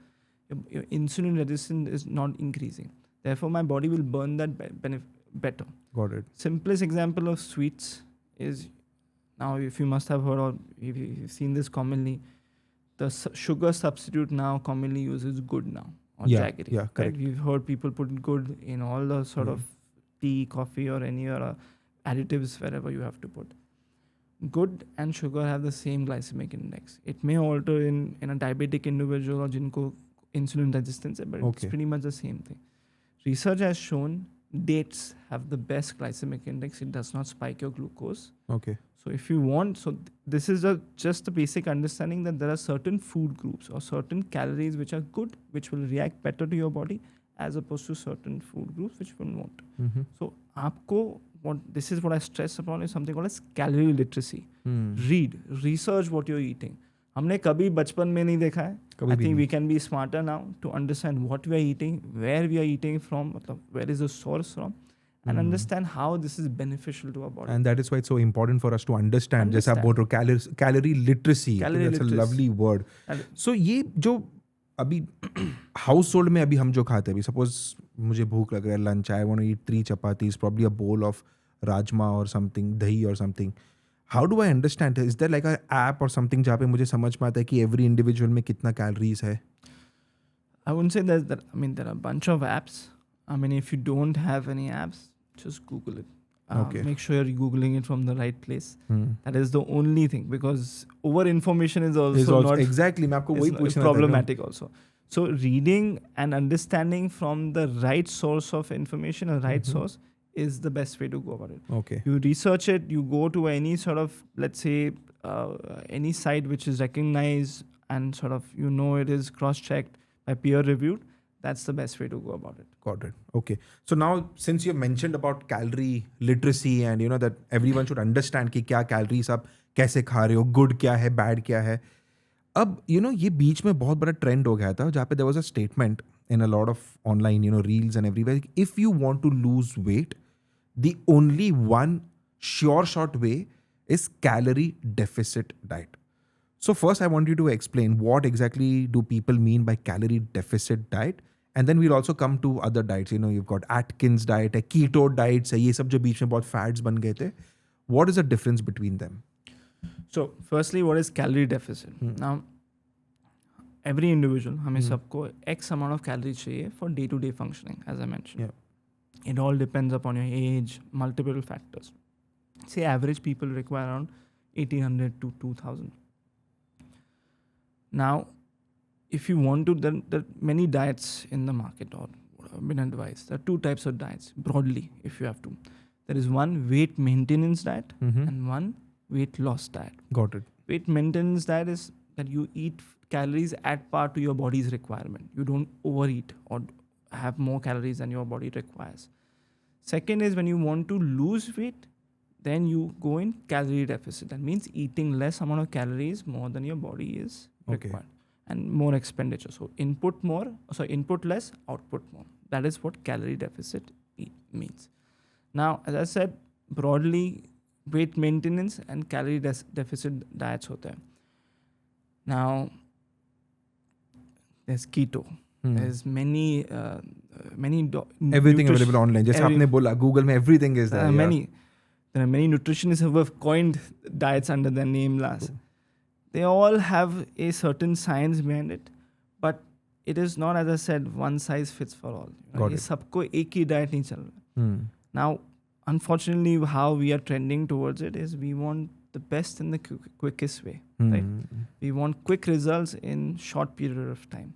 your insulin resistance is not increasing. Therefore, my body will burn that better.
Got it.
Simplest example of sweets is, now if you must have heard or if you've seen this commonly, the sugar substitute now commonly uses good now, or jaggery.
Yeah, correct.
Right? We've heard people put good in all the sort of tea, coffee, or any other additives wherever you have to put. Good and sugar have the same glycemic index. It may alter in a diabetic individual or jinko insulin resistance, but it's pretty much the same thing. Research has shown dates have the best glycemic index. It does not spike your glucose.
Okay.
So if you want, this is just a basic understanding that there are certain food groups or certain calories which are good, which will react better to your body, as opposed to certain food groups which will not. So this is what I stress upon, is something called as calorie literacy. Read, research what you're eating. हमने कभी बचपन में नहीं देखा है.
कभी
I
भी
think
नहीं.
we can be smarter now to understand what we are eating, where we are eating from, मतलब where is the source from, and understand how this is beneficial to our body.
And that is why it's so important for us to understand. जैसे आप बोल रहे हो calorie literacy. I think
Calorie
that's a
literacy.
lovely word.
And
So ये जो अभी house hold में अभी हम जो खाते हैं, अभी सपोज मुझे भूख लग रहा है, lunch, I want to eat 3 chapatis, probably a bowl of rajma और समथिंग, दही और something. How do I understand? Is there like a app और समथिंग जहाँ पे मुझे समझ में आता है कि एवरी इंडिविजुअल में कितना कैलोरीज है?
I wouldn't say that. I mean, there are a bunch of apps. I mean, if you don't have any apps, just Google it.
Okay.
Make sure you're Googling it from the right place. That is the only thing, because over information is also not
exactly. मैं आपको वही
is
पूछना था.
problematic also. So reading and understanding from the right source of information and right source is the best way to go about it.
Okay.
You research it, you go to any sort of, let's say, any site which is recognized and sort of, it is cross-checked by peer reviewed. That's the best way to go about it.
Got it. Okay. So now, since you mentioned about calorie literacy and that everyone should understand कि क्या calories आप कैसे खा रहे हो, good क्या है, bad क्या है. अब ये बीच में बहुत बड़ा ट्रेंड हो गया था जहाँ पे there was a statement in a lot of online reels and everywhere, if you want to lose weight, the only one sure shot way is calorie deficit diet. So first I want you to explain what exactly do people mean by calorie deficit diet, and then we'll also come to other diets. You've got Atkins diet, keto diets, ये सब जो बीच में बहुत fads बन गए थे. What is the difference between them?
So firstly, what is calorie deficit? Now, every individual, हमें सबको X amount of calories चाहिए for day-to-day functioning, as I mentioned.
Yeah.
It all depends upon your age, multiple factors. Say average people require around 1800 to 2000. Now, if you want to, then there are many diets in the market or have been advised. There are two types of diets broadly, if you have to. There is one weight maintenance diet and one weight loss diet.
Got it.
Weight maintenance diet is that you eat calories at par to your body's requirement. You don't overeat or have more calories than your body requires. Second is when you want to lose weight, then you go in calorie deficit. That means eating less amount of calories more than your body is required. And more expenditure. So input less, output more. That is what calorie deficit means. Now, as I said, broadly, weight maintenance and calorie deficit diets होते हैं. Now, there's keto. There's many
everything available online. जैसे आपने बोला, Google में everything is there.
There are many nutritionists who have coined diets under their name last. They all have a certain science behind it, but it is not, as I said, one size fits for all.
Got it.
सबको एक ही diet नहीं चल रहा. Now, unfortunately, how we are trending towards it is we want the best in the quickest way, right? We want quick results in short period of time.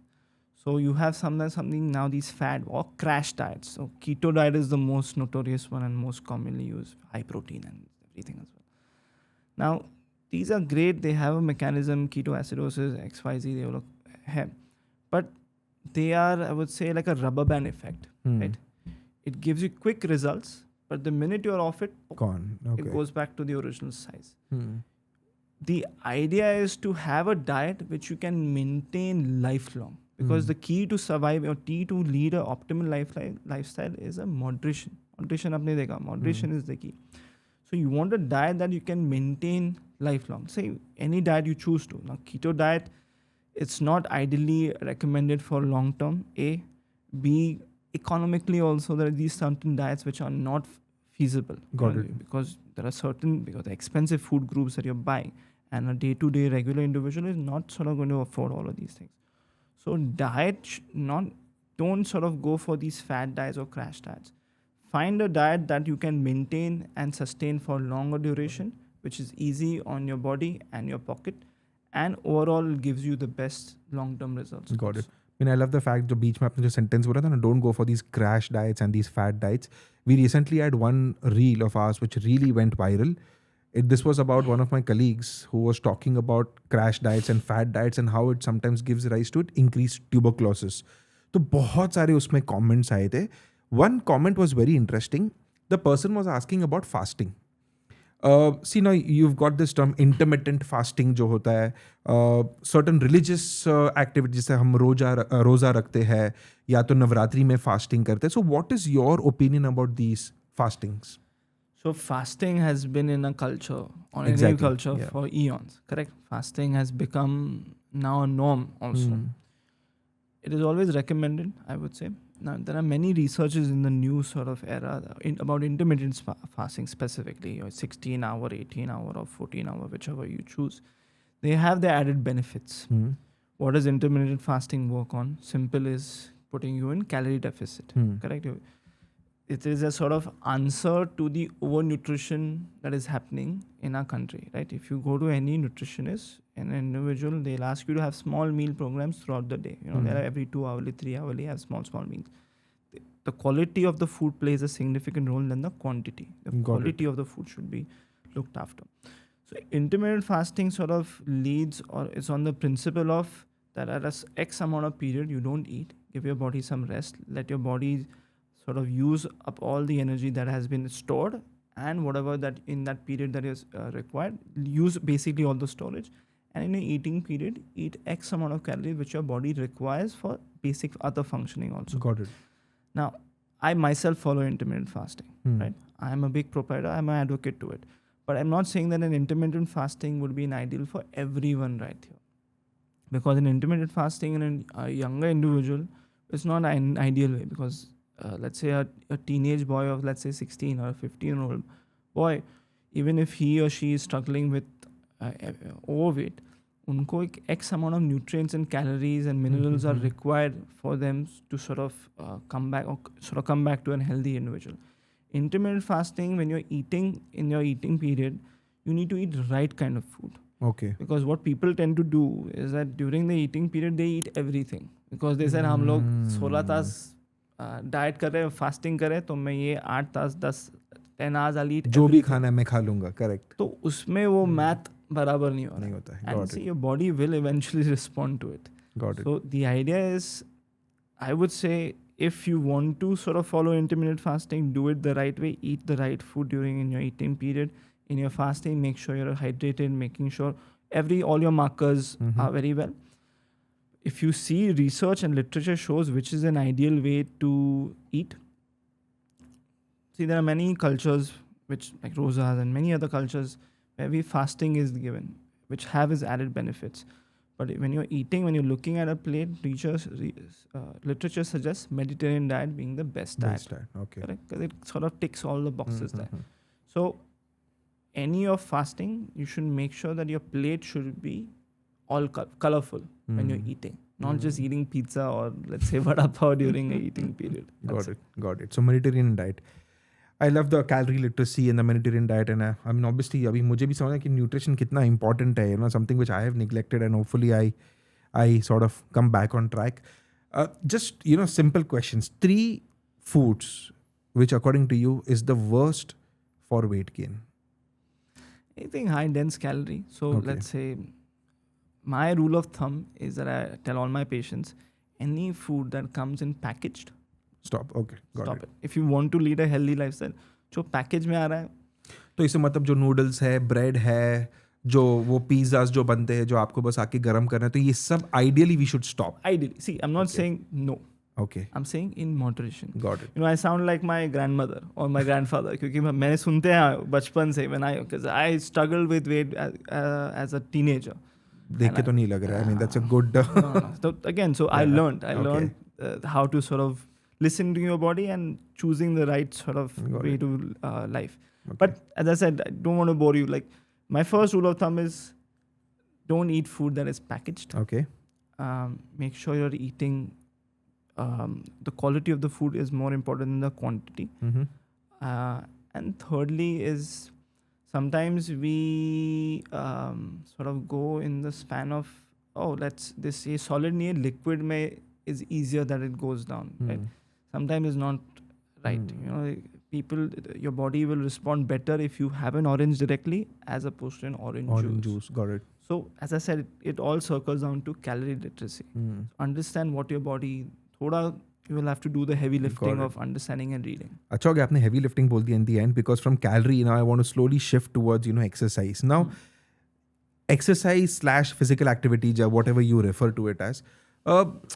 So you have something now, these fad or crash diets. So keto diet is the most notorious one and most commonly used, high protein and everything as well. Now, these are great. They have a mechanism, ketoacidosis, XYZ, they all have. But they are, I would say, like a rubber band effect, right? It gives you quick results, but the minute you're off it,
gone. Okay.
It goes back to the original size. The idea is to have a diet which you can maintain lifelong. Because the key to survive or key to lead an optimal lifestyle is a moderation. Moderation is the key. So you want a diet that you can maintain lifelong. Say any diet you choose to. Now keto diet, it's not ideally recommended for long term. A. B. Economically also there are these certain diets which are not feasible.
Got it.
Because there are the expensive food groups that you're buying, and a day-to-day regular individual is not sort of going to afford all of these things. So don't sort of go for these fad diets or crash diets. Find a diet that you can maintain and sustain for longer duration, which is easy on your body and your pocket, and overall gives you the best long-term results.
Got it. I mean, I love the fact the beach में आपने जो sentence बोला था ना, don't go for these crash diets and these fad diets. We recently had one reel of ours which really went viral. This was about one of my colleagues who was talking about crash diets and fad diets and how it sometimes gives rise to increased tuberculosis. तो बहुत सारे उसमें comments आए थे. One comment was very interesting. The person was asking about fasting. See now you've got this term intermittent fasting जो होता है, certain religious activities जैसे हम रोजा रखते हैं या तो नवरात्रि में fasting करते हैं. So what is your opinion about these fastings?
So fasting has been in a culture, or in any
Exactly,
culture,
yeah.
for eons, correct? Fasting has become now a norm also. It is always recommended, I would say. Now, there are many researches in the new sort of era about intermittent fasting specifically, or 16 hour, 18 hour, or 14 hour, whichever you choose. They have their added benefits. What does intermittent fasting work on? Simple is putting you in calorie deficit, correct? It is a sort of answer to the overnutrition that is happening in our country, right? If you go to any nutritionist, an individual, they'll ask you to have small meal programs throughout the day. There are every 2 hourly, 3 hourly, have small meals. The quality of the food plays a significant role than the quantity. The quality of the food should be looked after. So intermittent fasting sort of leads, or it's on the principle of that at a X amount of period you don't eat, give your body some rest, let your body sort of use up all the energy that has been stored, and whatever that in that period that is required, use basically all the storage. And in an eating period, eat X amount of calories which your body requires for basic other functioning also.
Got it.
Now, I myself follow intermittent fasting, right? I am a big proprietor, I'm an advocate to it. But I'm not saying that an intermittent fasting would be an ideal for everyone right here. Because an intermittent fasting in a younger individual is not an ideal way, because let's say a teenage boy of, let's say, 16 or a 15-year-old boy, even if he or she is struggling with overweight, unko ek X amount of nutrients and calories and minerals are required for them to sort of come back to a healthy individual. Intermittent fasting, when you're eating in your eating period, you need to eat the right kind of food.
Okay.
Because what people tend to do is that during the eating period, they eat everything. Because they said, हम लोग 16 तास diet कर रहे हैं, fasting कर रहे हैं, तो मैं ये 8 तास 10 hours I'll eat
जो भी खाना है मैं खा लूंगा, करेक्ट.
तो उसमें वो मैथ बराबर नहीं होता है. And see, your body will eventually respond to it.
Got it.
So the idea is, I would say, if you want to sort of follow intermittent fasting, do it the right way, eat the right food during in your eating period. In your fasting, make sure you're hydrated, making sure all your markers are very well. If you see research and literature shows which is an ideal way to eat. See, there are many cultures which, like Rosas and many other cultures, where fasting is given, which have its added benefits. But when you're eating, when you're looking at a plate, literature suggests Mediterranean diet being the best diet.
Best diet, okay.
Correct? Because it sort of ticks all the boxes there. So, any of fasting, you should make sure that your plate should be all colorful when you're eating. Not just eating pizza or, let's say, vada pav during a eating period.
Got it. So Mediterranean diet. I love the calorie literacy in the Mediterranean diet, and I mean, obviously, अभी मुझे भी समझना कि nutrition कितना important है, something which I have neglected, and hopefully I sort of come back on track. Just, simple questions. 3 foods which, according to you, is the worst for weight gain.
Anything high dense calorie. So let's say my rule of thumb is that I tell all my patients, any food that comes in packaged,
stop. Okay, got it.
If you want to lead a healthy lifestyle, जो package में आ रहा है,
तो इससे मतलब जो noodles है, bread है, जो वो पिज़्ज़ास जो बनते हैं, जो आपको बस आके गरम करना है, तो ये सब ideally we should stop.
Ideally, see, I'm not saying no.
Okay.
I'm saying in moderation.
Got it.
I sound like my grandmother or my grandfather क्योंकि मैंने सुनते हैं बचपन से because I struggled with weight as a teenager.
देख के तो नहीं लग रहा है. I mean, that's a good.
No. So again, I learned how to sort of listen to your body and choosing the right sort of way to life.
Okay.
But as I said, I don't want to bore you. Like, my first rule of thumb is don't eat food that is packaged.
Okay.
Make sure you're eating. The quality of the food is more important than the quantity. And thirdly is sometimes we sort of go in the span of, this a solid near liquid may is easier that it goes down, right? Sometimes it's not right. Your body will respond better if you have an orange directly as opposed to an orange juice.
Got it.
So as I said, it all circles down to calorie literacy. Understand what your body, थोड़ा you will have to do the heavy lifting
it.
of understanding and reading.
अच्छा हो गया आपने heavy lifting बोल दिया in the end, because from calorie now I want to slowly shift towards exercise. Now exercise / physical activity, whatever you refer to it as.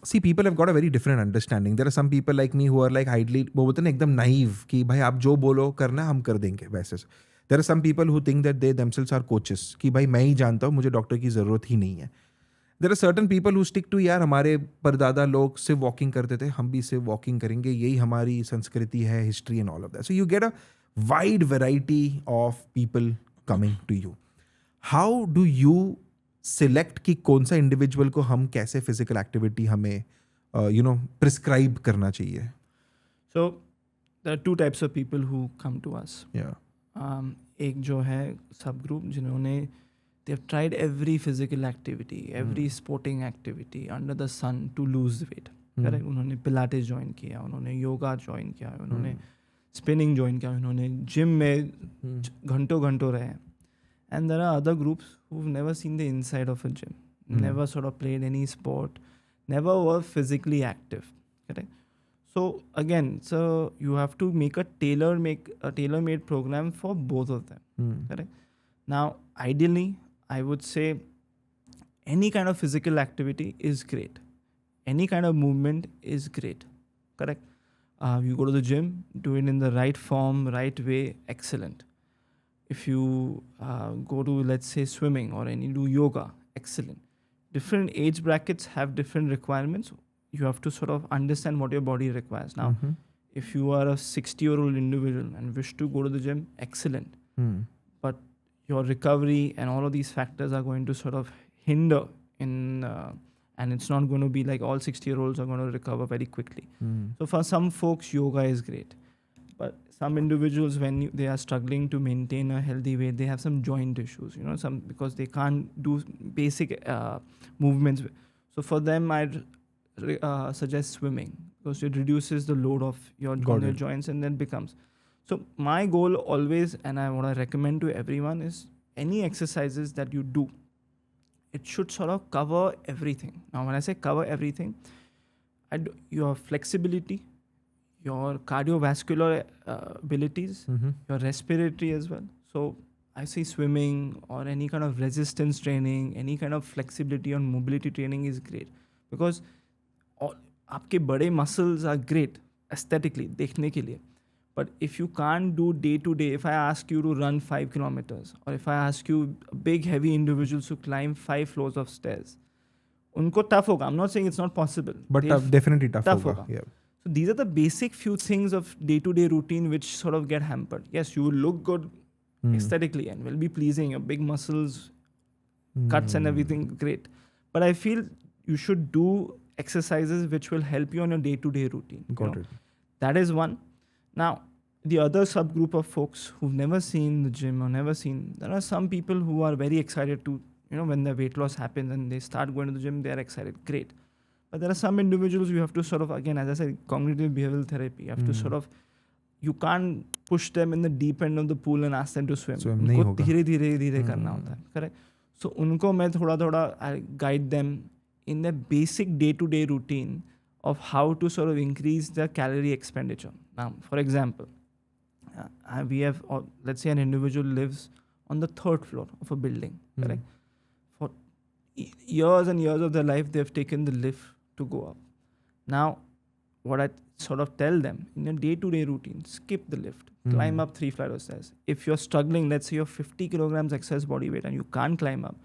See, people have got a very different understanding. There are some people like me who are like idly, वो बोलते हैं ना एकदम naive कि भाई आप जो बोलो करना हम कर देंगे वैसे से. There are some people who think that they themselves are coaches कि भाई मैं ही जानता हूँ, मुझे डॉक्टर की ज़रूरत ही नहीं है. There are certain people who stick to यार हमारे परदादा लोग सिर्फ वॉकिंग करते थे, हम भी सिर्फ वॉकिंग करेंगे, यही हमारी संस्कृति है, history and all of that. So you get a wide variety of people coming to you. How do you select कि कौन सा इंडिविजुअल को हम कैसे फिजिकल एक्टिविटी हमें प्रिस्क्राइब करना चाहिए?
So there are two types of people who come to us.
Yeah.
एक जो है सब ग्रुप जिन्होंने they have tried every physical activity, every sporting activity under the sun to lose weight. Correct? उन्होंने Pilates join किया, उन्होंने yoga join किया, उन्होंने स्पिनिंग ज्वाइन किया, उन्होंने जिम में घंटों घंटों रहे. And there are other groups who've never seen the inside of a gym, never sort of played any sport, never were physically active. Correct? So again, so you have to make a tailor-made program for both of them. Correct? Now, ideally, I would say any kind of physical activity is great. Any kind of movement is great. Correct? You go to the gym, do it in the right form, right way, excellent. If you go to, let's say, swimming or any do yoga, excellent. Different age brackets have different requirements. You have to sort of understand what your body requires. Now, if you are a 60-year-old individual and wish to go to the gym, excellent. But your recovery and all of these factors are going to sort of hinder in, and it's not going to be like all 60-year-olds are going to recover very quickly. So for some folks, yoga is great. But some individuals, when they are struggling to maintain a healthy weight, they have some joint issues, because they can't do basic movements. So for them, I'd suggest swimming, because it reduces the load of your joints and then becomes. So my goal always, and what I recommend to everyone is any exercises that you do, it should sort of cover everything. Now, when I say cover everything, your flexibility, your cardiovascular abilities, your respiratory as well. So I say swimming or any kind of resistance training, any kind of flexibility or mobility training is great, because आपके बड़े muscles are great aesthetically, देखने के लिए. But if you can't do day to day, if I ask you to run 5 kilometers, or if I ask you big heavy individuals to climb 5 floors of stairs, उनको tough होगा. I'm not saying it's not possible.
But definitely tough
होगा.
Yeah.
So these are the basic few things of day-to-day routine which sort of get hampered. Yes, you will look good aesthetically and will be pleasing. Your big muscles, cuts and everything, great. But I feel you should do exercises which will help you on your day-to-day routine.
Got it.
That is one. Now, the other subgroup of folks who've never seen the gym or there are some people who are very excited to, when their weight loss happens and they start going to the gym, they are excited. Great. But there are some individuals you have to sort of, again, as I said, cognitive behavioral therapy. You have to sort of, you can't push them in the deep end of the pool and ask them to swim. उनको धीरे करना होता है. Correct? So उनको मैं थोड़ा I guide them in their basic day-to-day routine of how to sort of increase their calorie expenditure. Now, for example, we have, let's say an individual lives on the 3rd floor of a building. Correct? For years and years of their life, they've taken the lift to go up. Now, what I sort of tell them in your day-to-day routine, skip the lift, climb up 3 flights of stairs. If you're struggling, let's say you're 50 kilograms excess body weight and you can't climb up,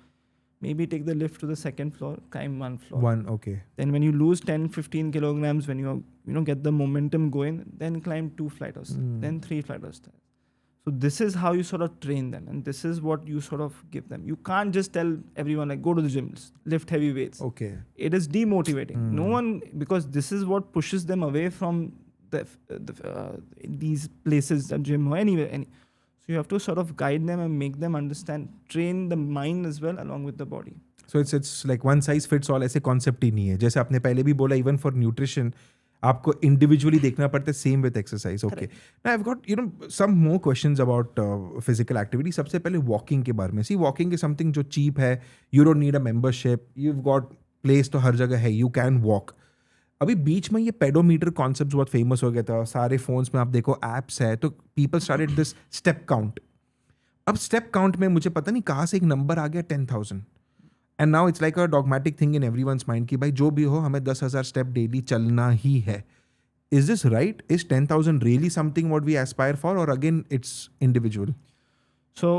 maybe take the lift to the 2nd floor, climb 1 floor.
Okay.
Then when you lose 10, 15 kilograms, when you get the momentum going, then climb 2 flights of stairs, then 3 flights of stairs. So this is how you sort of train them, and this is what you sort of give them. You can't just tell everyone like go to the gym, lift heavy weights.
Okay.
It is demotivating. No one, because this is what pushes them away from these places, the gym or anywhere. So you have to sort of guide them and make them understand, train the mind as well along with the body.
So it's like one size fits all ऐसे concept ही नहीं है. जैसे आपने पहले भी बोला, even for nutrition, आपको individually देखना पड़ता है, same with exercise. Okay. Now I've got some more questions about physical activity. सबसे पहले walking के बारे में. See, walking is something जो cheap है. You don't need a membership. You've got place तो हर जगह है. You can walk. अभी बीच में ये पेडोमीटर कॉन्सेप्ट बहुत फेमस हो गया था, सारे फोन्स में आप देखो एप्स है, तो people started this step count. अब स्टेप काउंट में मुझे पता नहीं कहाँ से एक नंबर आ गया 10,000. And now it's like a dogmatic thing in everyone's mind कि भाई जो भी हो हमें 10,000 स्टेप डेली चलना ही है. Is this right? Is 10,000 really something what we aspire for, or again it's individual?
So,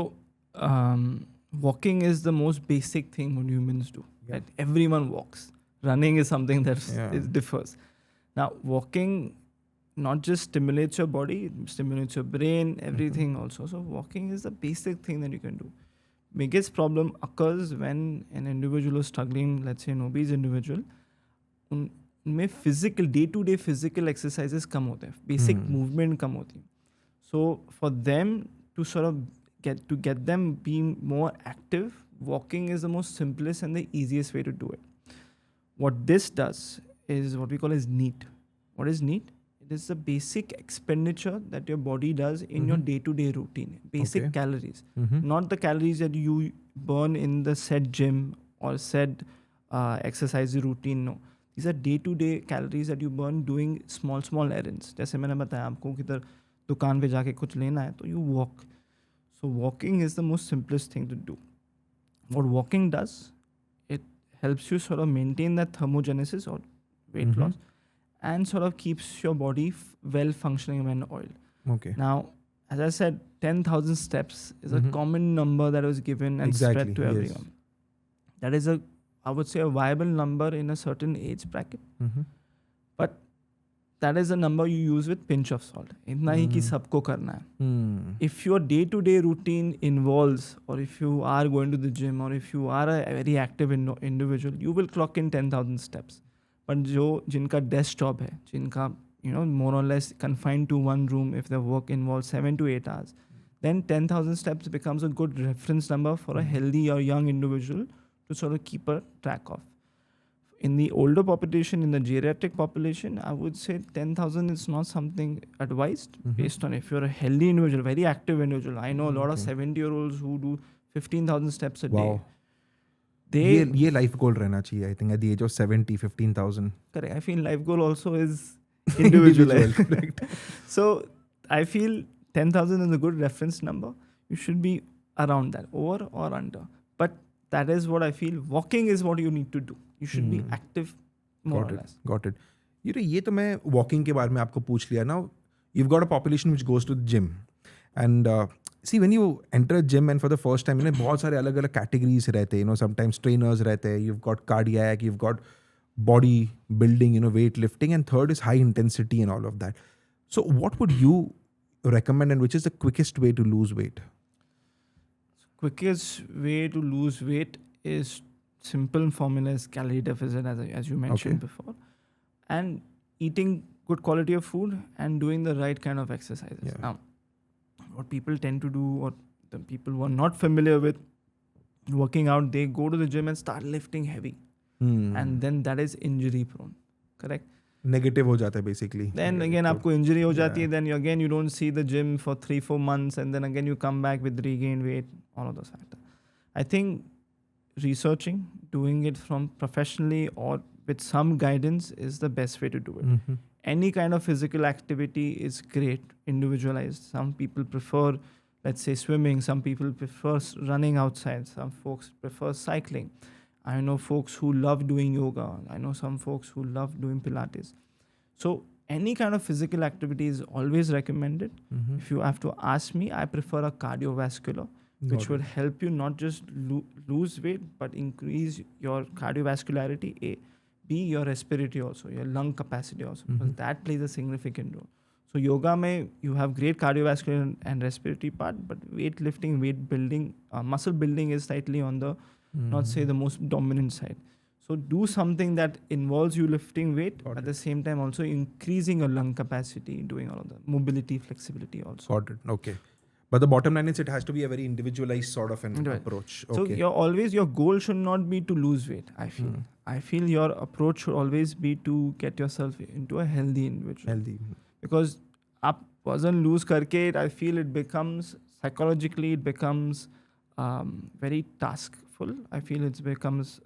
walking is the most basic thing what humans do.
Yeah.
Right? Everyone walks. Running is something that
Yeah.
differs. Now, walking not just stimulates your body, it stimulates your brain, everything also. So, walking is the basic thing that you can do. Biggest problem occurs when an individual is struggling, let's say an obese individual, उनमें physical day to day physical exercises कम होते हैं, basic movement कम होती है. So for them to sort of get them being more active, walking is the most simplest and the easiest way to do it. What this does is what we call as NEAT. What is NEAT? It is the basic expenditure that your body does in your day-to-day routine. Basic calories. Not the calories that you burn in the said gym or said exercise routine. No. These are day-to-day calories that you burn doing small errands. जैसे मैंने बताया आपको किधर दुकान पे जाके कुछ लेना है तो you walk. So walking is the most simplest thing to do. What walking does, it helps you sort of maintain that thermogenesis or weight loss and sort of keeps your body well functioning when oil.
Okay.
Now, as I said, 10,000 steps is a common number that was given and spread to everyone. That is I would say a viable number in a certain age bracket. But that is a number you use with pinch of salt. इतना ही कि सबको करना है. If your day-to-day routine involves, or if you are going to the gym, or if you are a very active individual, you will clock in 10,000 steps. But जिनका desk job है, जिनका more or less confined to one room, if their work involves 7 to 8 hours, then 10,000 steps becomes a good reference number for a healthy or young individual to sort of keep a track of. In the older population, in the geriatric population, I would say 10,000 is not something advised based on if you're a healthy individual, very active individual. I know a lot of 70-year-olds who do 15,000 steps a day.
ये life goal रहना चाहिए, I think, at the age of 70, 15,000.
Correct. I feel life goal also is individual.
Correct.
So I feel 10,000 is a good reference number. You should be around that, over or under. But that is what I feel. Walking is what you need to do. You should be active more or less.
Got it. ये तो मैं walking के बारे में आपको पूछ लिया. Now, you've got a population which goes to the gym. And see, when you enter a gym and for the first time, बहुत सारे अलग अलग categories रहते हैं. Sometimes trainers रहते हैं. You've got cardiac, you've got body building, weight lifting. And third is high intensity and all of that. So what would you recommend, and which is the quickest way to lose weight?
Quickest way to lose weight is simple formula is calorie deficit, as you mentioned before, and eating good quality of food and doing the right kind of exercises.
Yeah.
Now, what people tend to do, or the people who are not familiar with working out, they go to the gym and start lifting heavy, and then that is injury prone. Correct?
Negative हो जाता है basically.
Then again आपको injury हो जाती है, then you don't see the gym for 3-4 months, and then again you come back with regained weight, all of those factors. I think researching, doing it from professionally or with some guidance is the best way to do it. Any kind of physical activity is great, individualized. Some people prefer, let's say, swimming. Some people prefer running outside. Some folks prefer cycling. I know folks who love doing yoga. I know some folks who love doing Pilates. So any kind of physical activity is always recommended. If you have to ask me, I prefer a cardiovascular, which would help you not just lose weight, but increase your cardiovascularity, A. B, your respiratory also, your lung capacity also, because that plays a significant role. So yoga mein, you have great cardiovascular and respiratory part, but weightlifting, weight building, muscle building is slightly on the, not say the most dominant side. So do something that involves you lifting weight, at the same time also increasing your lung capacity, doing all of the mobility, flexibility also.
Got it. Okay. But the bottom line is it has to be a very individualized sort of an approach. Okay.
So your goal should not be to lose weight, I feel. I feel your approach should always be to get yourself into a healthy individual.
Healthy.
Because up वजन lose करके, I feel it becomes, psychologically, it becomes very taskful. I feel it becomes,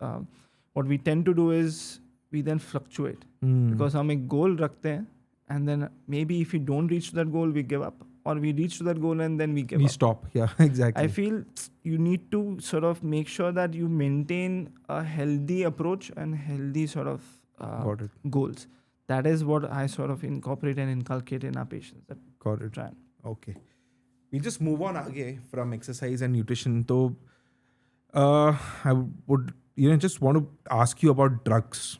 what we tend to do is we then fluctuate because हम एक goal रखते हैं and then maybe if we don't reach that goal we give up, or we reach to that goal and then we give
we
up.
stop. Yeah, exactly.
I feel you need to sort of make sure that you maintain a healthy approach and healthy sort of
Got it.
goals. That is what I sort of incorporate and inculcate in our patients. That
Got it.
try and
Okay. We just move on again from exercise and nutrition. So, I would just want to ask you about drugs.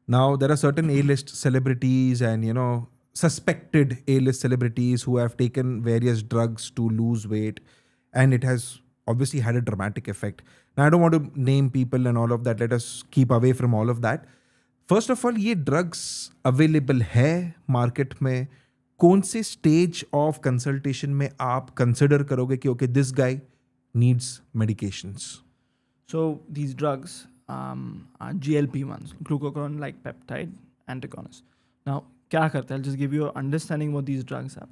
Now, there are certain A-list celebrities and suspected A-list celebrities who have taken various drugs to lose weight, and it has obviously had a dramatic effect. Now, I don't want to name people and all of that. Let us keep away from all of that. First of all, ये drugs available है market में? कौन से stage of consultation में आप consider करोगे कि okay, this guy needs medications?
So these drugs are GLP-1s, glucagon-like peptide antagonists. Now, क्या करता है? I'll just give you an understanding what these drugs are.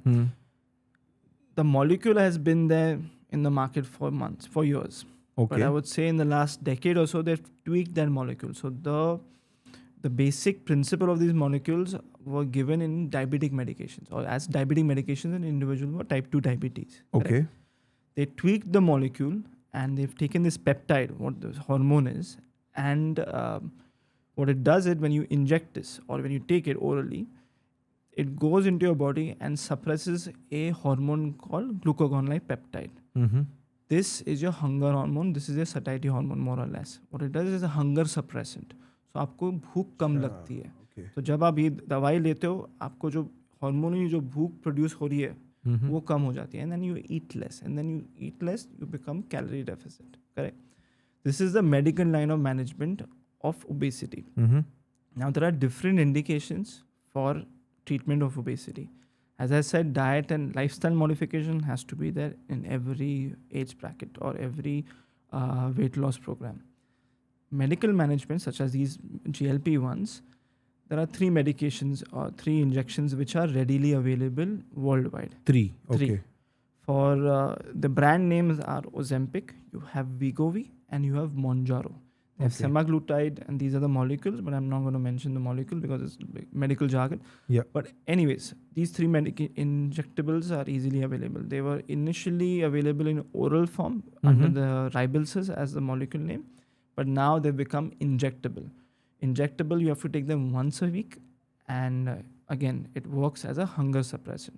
The molecule has been there in the market for months, for years.
Okay.
But I would say in the last decade or so, they've tweaked that molecule. So the basic principle of these molecules were given in diabetic medications, or as diabetic medications in individuals with type 2 diabetes.
Okay.
Correct? They tweaked the molecule and they've taken this peptide, what the hormone is, and what it does is when you inject this or when you take it orally, it goes into your body and suppresses a hormone called glucagon-like peptide.
Mm-hmm.
This is your hunger hormone. This is your satiety hormone, more or less. What it does is a hunger suppressant. So आपको भूख कम लगती है.
Okay.
तो जब आप ये दवाई लेते हो, आपको जो हार्मोनली जो भूख प्रोड्यूस हो रही है वो कम हो जाती है. And then you eat less. And then you eat less, you become calorie deficit. Correct? This is the medical line of management of obesity.
Mm-hmm.
Now, there are different indications for treatment of obesity. As I said, diet and lifestyle modification has to be there in every age bracket or every weight loss program. Medical management, such as these GLP-1s, there are 3 medications or 3 injections which are readily available worldwide.
3. Okay.
3. For the brand names are Ozempic, you have Wegovy, and you have Mounjaro. They have semaglutide, and these are the molecules, but I'm not going to mention the molecule because it's medical jargon.
Yeah.
But anyways, these 3 injectables are easily available. They were initially available in oral form under the Ribelsis as the molecule name, but now they've become injectable. Injectable, you have to take them once a week, and again, it works as a hunger suppressant.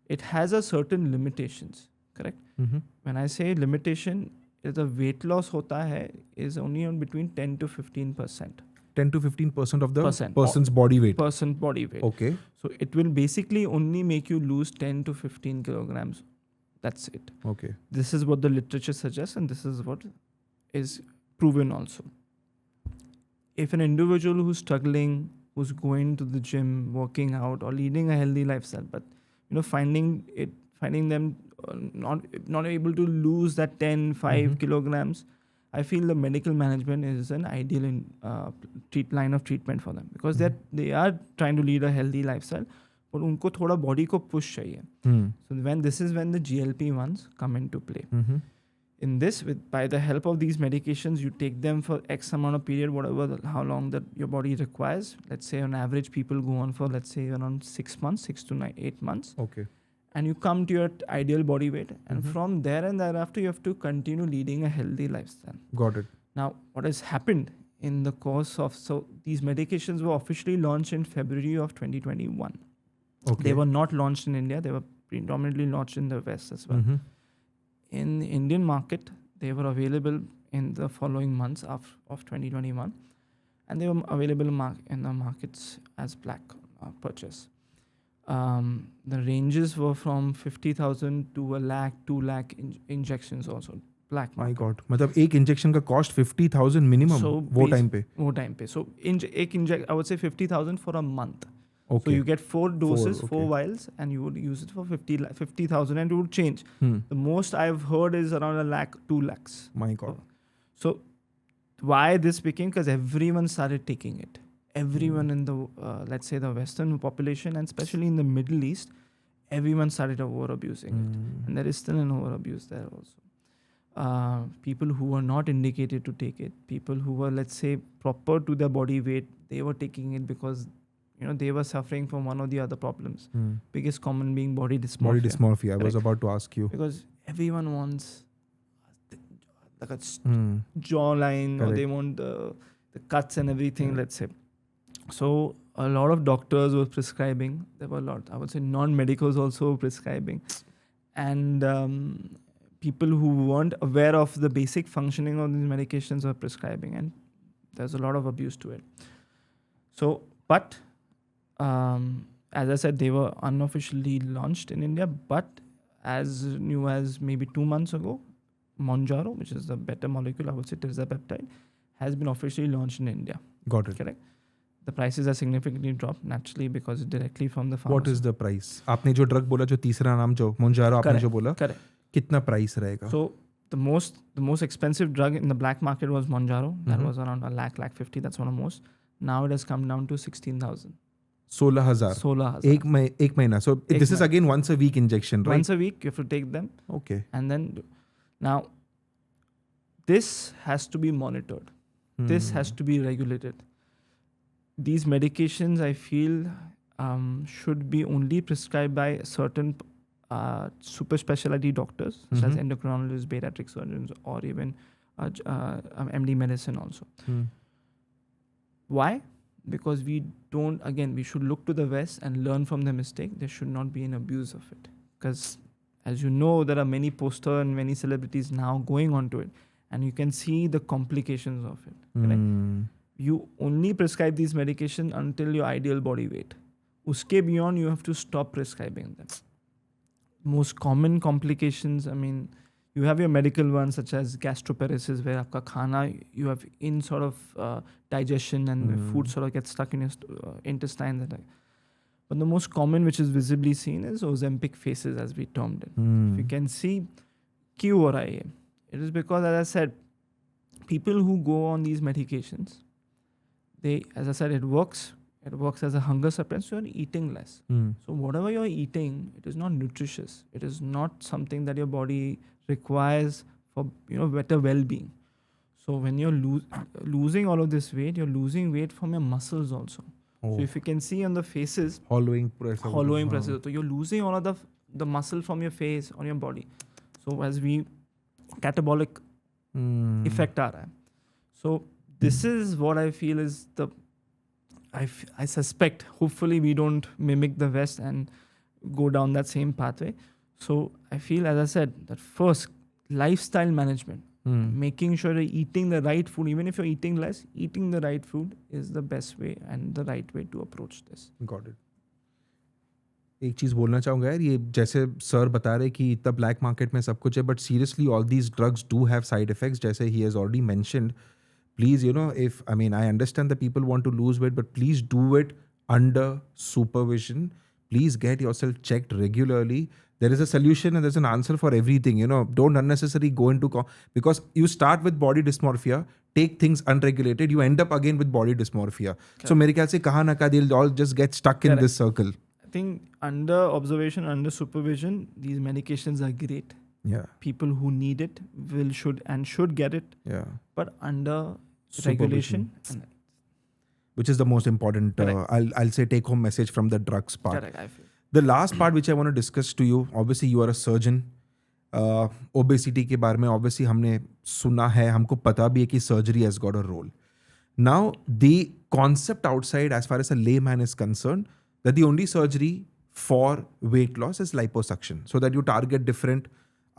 It has a certain limitations, correct?
Mm-hmm.
When I say limitation, the weight loss hota hai is only on between 10 to 15%.
10 to 15% of the
Percent.
person's body weight.
Person body weight.
Okay.
So it will basically only make you lose 10 to 15 kilograms. That's it.
Okay.
This is what the literature suggests, and this is what is proven also. If an individual who's struggling, who's going to the gym, working out, or leading a healthy lifestyle, but finding them not able to lose that 5 kilograms, I feel the medical management is an ideal line of treatment for them, because they are trying to lead a healthy lifestyle, but unko thoda body ko push chahiye. So when the GLP-1s come into play. In this, by the help of these medications, you take them for X amount of period, how long that your body requires. Let's say on average, people go on for, let's say, around 6 months, 6 to 8 months.
Okay.
And you come to your ideal body weight. And from there and thereafter, you have to continue leading a healthy lifestyle.
Got it.
Now, what has happened in the course of, these medications were officially launched in February of 2021.
Okay.
They were not launched in India. They were predominantly launched in the West as well. In the Indian market, they were available in the following months of 2021, and they were available in the markets as black purchase. The ranges were from 50,000 to 1 lakh, 2 lakh injections also. Black market.
My God. मतलब एक injection का cost 50,000 minimum वो time पे.
So I would say 50,000 for a month.
Okay.
So you get 4 doses, 4
okay.
vials, and you would use it for 50,000, and it would change. The most I've heard is around 1 lakh, 2 lakhs.
My God.
So why this became? Because everyone started taking it. Everyone in the, let's say the Western population, and especially in the Middle East, everyone started over-abusing it. And there is still an over-abuse there also. people who were not indicated to take it, people who were, let's say, proper to their body weight, they were taking it because they were suffering from one or the other problems. Biggest common being body dysmorphia.
Body dysmorphia. I was
Correct.
about to ask you.
Because everyone wants like a jawline, or
Correct.
they want the cuts and everything, let's say. So a lot of doctors were prescribing. There were a lot, I would say, non-medicals also prescribing. And people who weren't aware of the basic functioning of these medications were prescribing. And there's a lot of abuse to it. So, but as I said, they were unofficially launched in India. But as new as maybe 2 months ago, Mounjaro, which is the better molecule, I would say tirzepatide, has been officially launched in India.
Got it.
Correct. The prices are significantly dropped naturally because it's directly from the pharmacy.
What is the price? आपने जो drug बोला, जो तीसरा नाम जो Mounjaro आपने जो बोला,
Correct.
कितना प्राइस रहेगा?
So the most expensive drug in the black market was Mounjaro. That was around a lakh 50. That's one of the most. Now it has come down to 16,000.
16,000.
16,000.
एक महीना. So this is again once a week injection, right?
Once a week you have to take them.
Okay.
And then now this has to be monitored. This has to be regulated. These medications, I feel, should be only prescribed by certain super specialty doctors, such as endocrinologists, bariatric surgeons, or even MD medicine also. Why? Because we should look to the West and learn from the mistake. There should not be an abuse of it. Because as you know, there are many posters and many celebrities now going onto it. And you can see the complications of it. Correct? You only prescribe these medications until your ideal body weight. Uske beyond, you have to stop prescribing them. Most common complications, I mean, you have your medical ones such as gastroparesis, where aapka khana, you have in sort of digestion and food sort of gets stuck in your intestines. But the most common, which is visibly seen, is Ozempic faces, as we termed it. If you can see, kyun ho raha hai? It is because, as I said, people who go on these medications, as I said, it works as a hunger suppressant, so you're eating less. So whatever you're eating, it is not nutritious. It is not something that your body requires for better well-being. So when you're losing all of this weight, you're losing weight from your muscles also. So if you can see on the faces,
hollowing pressure.
So you're losing all of the muscle from your face on your body. So as we catabolic effect aa raha hai. So this is what I feel is I suspect, hopefully we don't mimic the West and go down that same pathway. So I feel, as I said, that first, lifestyle management, making sure you're eating the right food, even if you're eating less, eating the right food is the best way and the right way to approach this.
Got it. एक चीज़ बोलना चाहूँगा यार, ये जैसे sir बता रहे कि इतना ब्लैक मार्केट में सब कुछ है, but seriously all these drugs do have side effects, जैसे ही has already mentioned. Please, I understand that people want to lose weight, but please do it under supervision. Please get yourself checked regularly. There is a solution and there's an answer for everything. Don't unnecessarily go into because you start with body dysmorphia, take things unregulated, you end up again with body dysmorphia. Okay. So, मेरे ख्याल से कहाँ ना कहाँ they'll all just get stuck in this circle.
I think under observation, under supervision, these medications are great.
Yeah.
People who need it should get it.
Yeah.
But under regulation.
Which is the most important, I'll say, take home message from the drugs part.
Correct, I feel.
The last part which I want to discuss to you, obviously you are a surgeon. Obesity के बारे में obviously हमने सुना है, हमको पता भी है कि surgery has got a role. Now, the concept outside, as far as a layman is concerned, that the only surgery for weight loss is liposuction. So that you target different,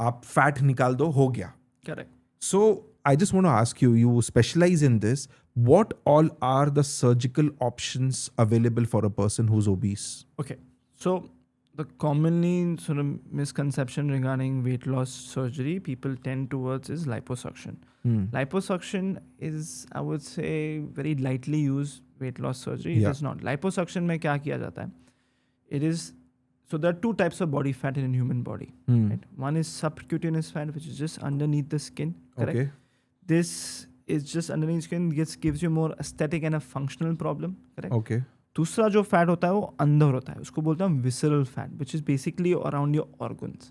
आप fat निकाल दो, हो गया.
Correct.
So I just want to ask you, you specialize in this. What all are the surgical options available for a person who's obese?
Okay. So the commonly sort of misconception regarding weight loss surgery people tend towards is liposuction. Liposuction is, I would say, very lightly used weight loss surgery. It is not. Liposuction में क्या किया जाता है? It is, so there are two types of body fat in a human body. Right? One is subcutaneous fat, which is just underneath the skin. Correct? Okay. This is just underneath skin, gives you more aesthetic and a functional problem. Correct?
Okay.
दूसरा जो fat होता है वो अंदर होता है, उसको बोलते हैं visceral fat, which is basically around your organs.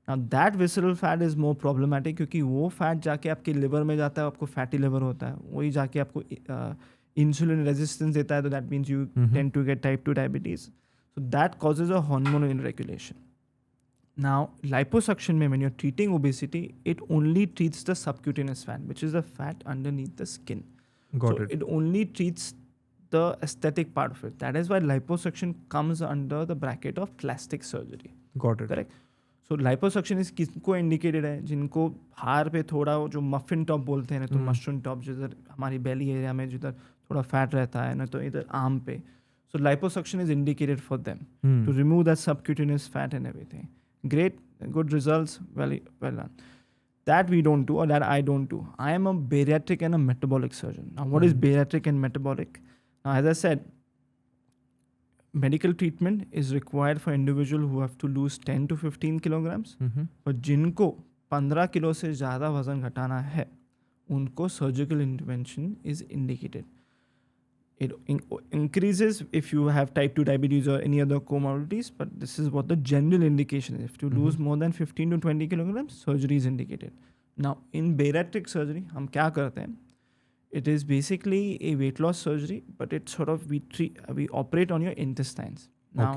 Now that visceral fat is more problematic क्योंकि वो फैट जाके आपके लिवर में जाता है, आपको फैटी लिवर होता है, वही जाके आपको इंसुलिन रेजिस्टेंस देता है, तो that means you tend to get type 2 diabetes. So that causes a hormonal inregulation. Now, liposuction, when you're treating obesity, it only treats the subcutaneous fat, which is the fat underneath the skin.
Got it.
It only treats the aesthetic part of it. That is why liposuction comes under the bracket of plastic surgery.
Got it.
Correct? So liposuction is किसको indicated है? जिनको हार पे थोड़ा जो muffin top बोलते हैं ना, तो mushroom top जिधर हमारी belly area में जिधर थोड़ा fat रहता है ना, तो इधर आर्म पे. So liposuction is indicated for them to remove that subcutaneous fat and everything. Great, good results, well done. That we don't do, or that I don't do. I am a bariatric and a metabolic surgeon. Now, what is bariatric and metabolic? Now, as I said, medical treatment is required for individual who have to lose 10 to 15 kilograms. But जिनको 15 kilo से ज़्यादा वजन घटाना है, उनको surgical intervention is indicated. It increases if you have type 2 diabetes or any other comorbidities, but this is what the general indication is. If you lose more than 15 to 20 kilograms, surgery is indicated. Now, in bariatric surgery, हम क्या करते हैं? It is basically a weight loss surgery, but it sort of we operate on your intestines. Now,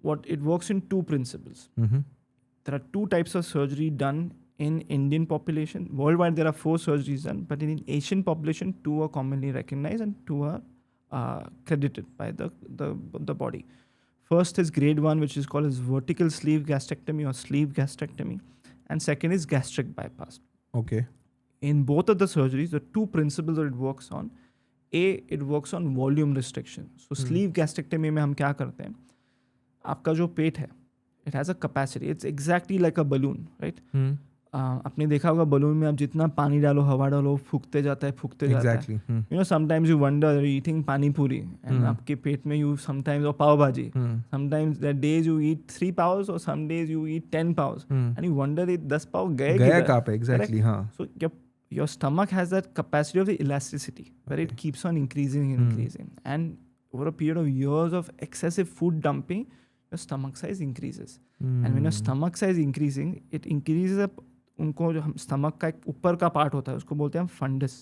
what it works in two principles. There are two types of surgery done in Indian population. Worldwide, there are 4 surgeries done, but in Asian population, 2 are commonly recognized and 2 are credited by the body. First is grade 1, which is called as vertical sleeve gastrectomy or sleeve gastrectomy, and second is gastric bypass.
Okay.
In both of the surgeries, the two principles that it works on, it works on volume restriction. So sleeve gastrectomy में हम क्या करते हैं? आपका जो पेट है, it has a capacity. It's exactly like a balloon, right? आपने देखा होगा बलून में आप जितना पानी डालो, हवा डालो, फूकते जाता है. You know, sometimes you wonder, you're eating pani puri and आपके पेट में you sometimes, or pav bhaji, sometimes there are days you eat 3 paos or some days you eat 10 paos and you wonder 10 pav गया
कहाँ पे exactly. हाँ.
So your stomach has that capacity of the elasticity where it keeps on increasing and increasing, and over a period of years of excessive food dumping, your stomach size increases. And when your stomach size increasing, it increases up. उनको जो हम stomach का एक ऊपर का part होता है उसको बोलते हैं हम फंडस.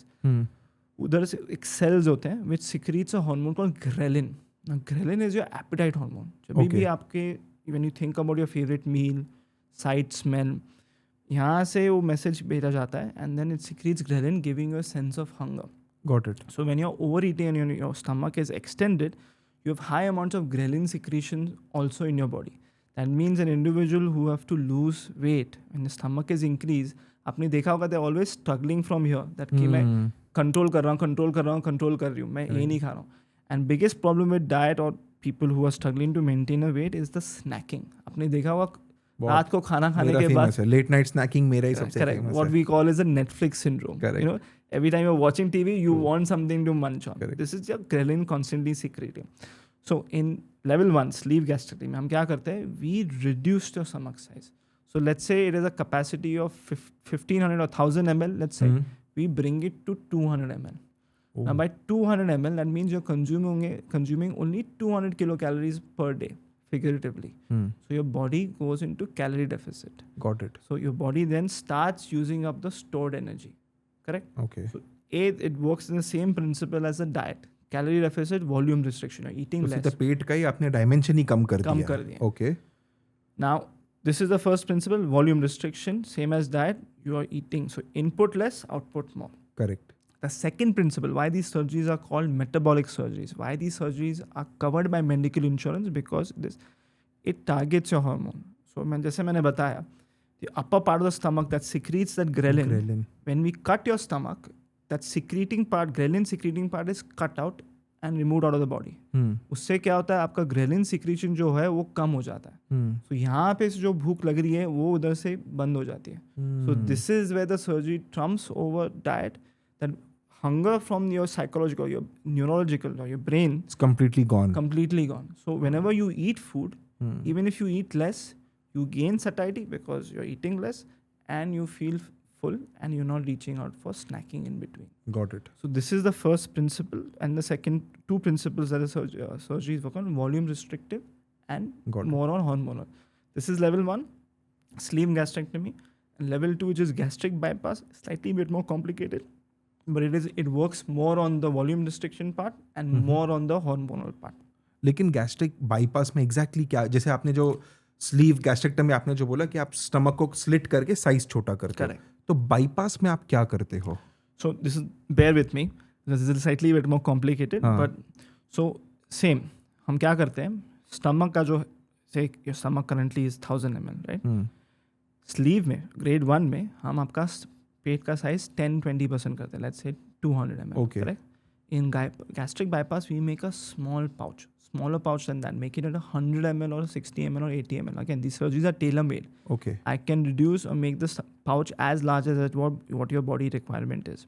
उधर से एक सेल्स होते हैं which secretes a hormone called ghrelin. Ghrelin is your appetite hormone. जब भी आपके when you think about your favourite meal, sight smell, यहाँ से वो मैसेज भेजा जाता है and then it secretes ghrelin giving you a sense of hunger.
Got it.
So when you're overeating and your stomach is extended, you have high amounts of ghrelin secretion also in your body. That means an individual who have to lose weight when the stomach is increased, आपने देखा होगा they're always struggling from here that कि मैं control कर रहा हूँ, मैं ये नहीं खा रहा हूँ. And biggest problem with diet or people who are struggling to maintain a weight is the snacking. आपने देखा होगा रात को खाना खाने के बाद
late night snacking मेरा ही सबसे famous है.
What we call is the Netflix syndrome.
Correct.
You know, every time you're watching TV, you want something to munch on. Correct. This is your ghrelin constantly secreting. So in level 1, sleeve gastrectomy, हम क्या करते हैं? We reduce your stomach size. So let's say it is a capacity of 1500 or 1000 ml. Let's say we bring it to 200 ml. Oh. Now by 200 ml, that means you're consuming only 200 kilocalories per day, figuratively. So your body goes into calorie deficit.
Got it.
So your body then starts using up the stored energy. Correct?
Okay.
So it works in the same principle as a diet. Calorie deficit, volume restriction, or eating less.
तो पेट का ही आपने dimension ही कम कर दिया. Okay.
Now, this is the first principle, volume restriction, same as diet, you are eating. So input less, output more.
Correct.
The second principle, why these surgeries are called metabolic surgeries, why these surgeries are covered by medical insurance, because it targets your hormone. So जैसे मैंने बताया, the upper part of the stomach that secretes that ghrelin. When we cut your stomach, that secreting part, ghrelin secreting part is cut out and removed out of the body. उससे क्या होता है? आपका ghrelin secretion जो है वो कम हो जाता है. So यहाँ पे जो भूख लग रही है वो उधर से बंद हो जाती है. So this is where the surgery trumps over diet. That hunger from your psychological, your neurological, or your brain,
it's completely gone.
So whenever you eat food, even if you eat less, you gain satiety because you're eating less and you feel full and you're not reaching out for snacking in between.
Got it.
So this is the first principle, and the second two principles that surgeries work on: volume restrictive and more on hormonal. This is level 1. sleeve gastrectomy, and level 2, which is gastric bypass, slightly bit more complicated, but it works more on the volume restriction part and more on the hormonal part.
लेकिन gastric bypass में exactly क्या, जैसे आपने जो sleeve gastrectomy आपने जो बोला कि आप स्टमक को स्लिट करके साइज छोटा करते हो,
Correct.
तो बाईपास में आप क्या करते हो?
So this is, bear with me, this is slightly bit more complicated, but so same. हम क्या करते हैं, stomach का जो, say your stomach currently is 1000 ml, right? Sleeve में grade 1 में हम आपका पेट का size 10-20% करते हैं, let's say 200 ml,
Okay.
correct? In gastric bypass, we make a small pouch, smaller pouch than that, make it at 100 ml or 60 ml or 80 ml. Again, these surgeries are tailor-made.
Okay.
I can reduce or make this pouch as large as what your body requirement is.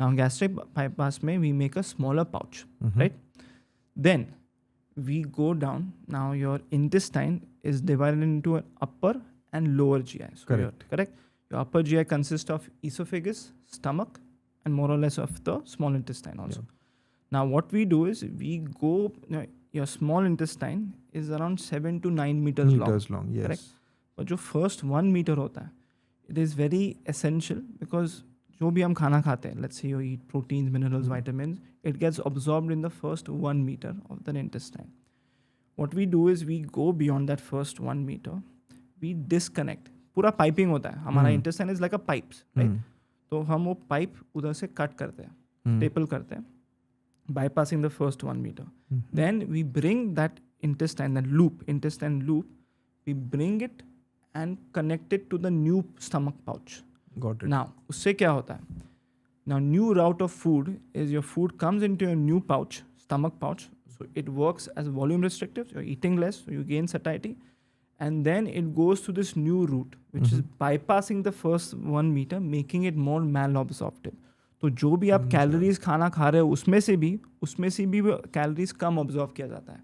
Now, gastric bypass mein, we make a smaller pouch, right? Then we go down. Now, your intestine is divided into an upper and lower GI. So correct. Your upper GI consists of esophagus, stomach, and more or less of the small intestine also. Yeah. Now, what we do is we go. Your small intestine is around 7 to 9 meters long.
Yes.
Correct. But जो first 1 meter होता है, it is very essential because जो भी हम खाना खाते हैं, let's say you eat proteins, minerals, vitamins, it gets absorbed in the first 1 meter of the intestine. What we do is we go beyond that first 1 meter, we disconnect. पूरा piping होता है, हमारा intestine is like a pipes, right? तो हम वो pipe उधर से cut करते हैं, staple करते हैं, bypassing the first 1 meter. Then we bring that intestine loop, we bring it and connect it to the new stomach pouch.
Got it.
Now, उससे क्या होता है? Now, new route of food is your food comes into your new pouch, stomach pouch. So it works as volume restrictive. You're eating less, so you gain satiety. And then it goes to this new route, which is bypassing the first 1 meter, making it more malabsorptive. तो जो भी आप calories खाना खा रहे हो उसमें से भी कैलोरीज कम ऑब्जॉर्व किया जाता है.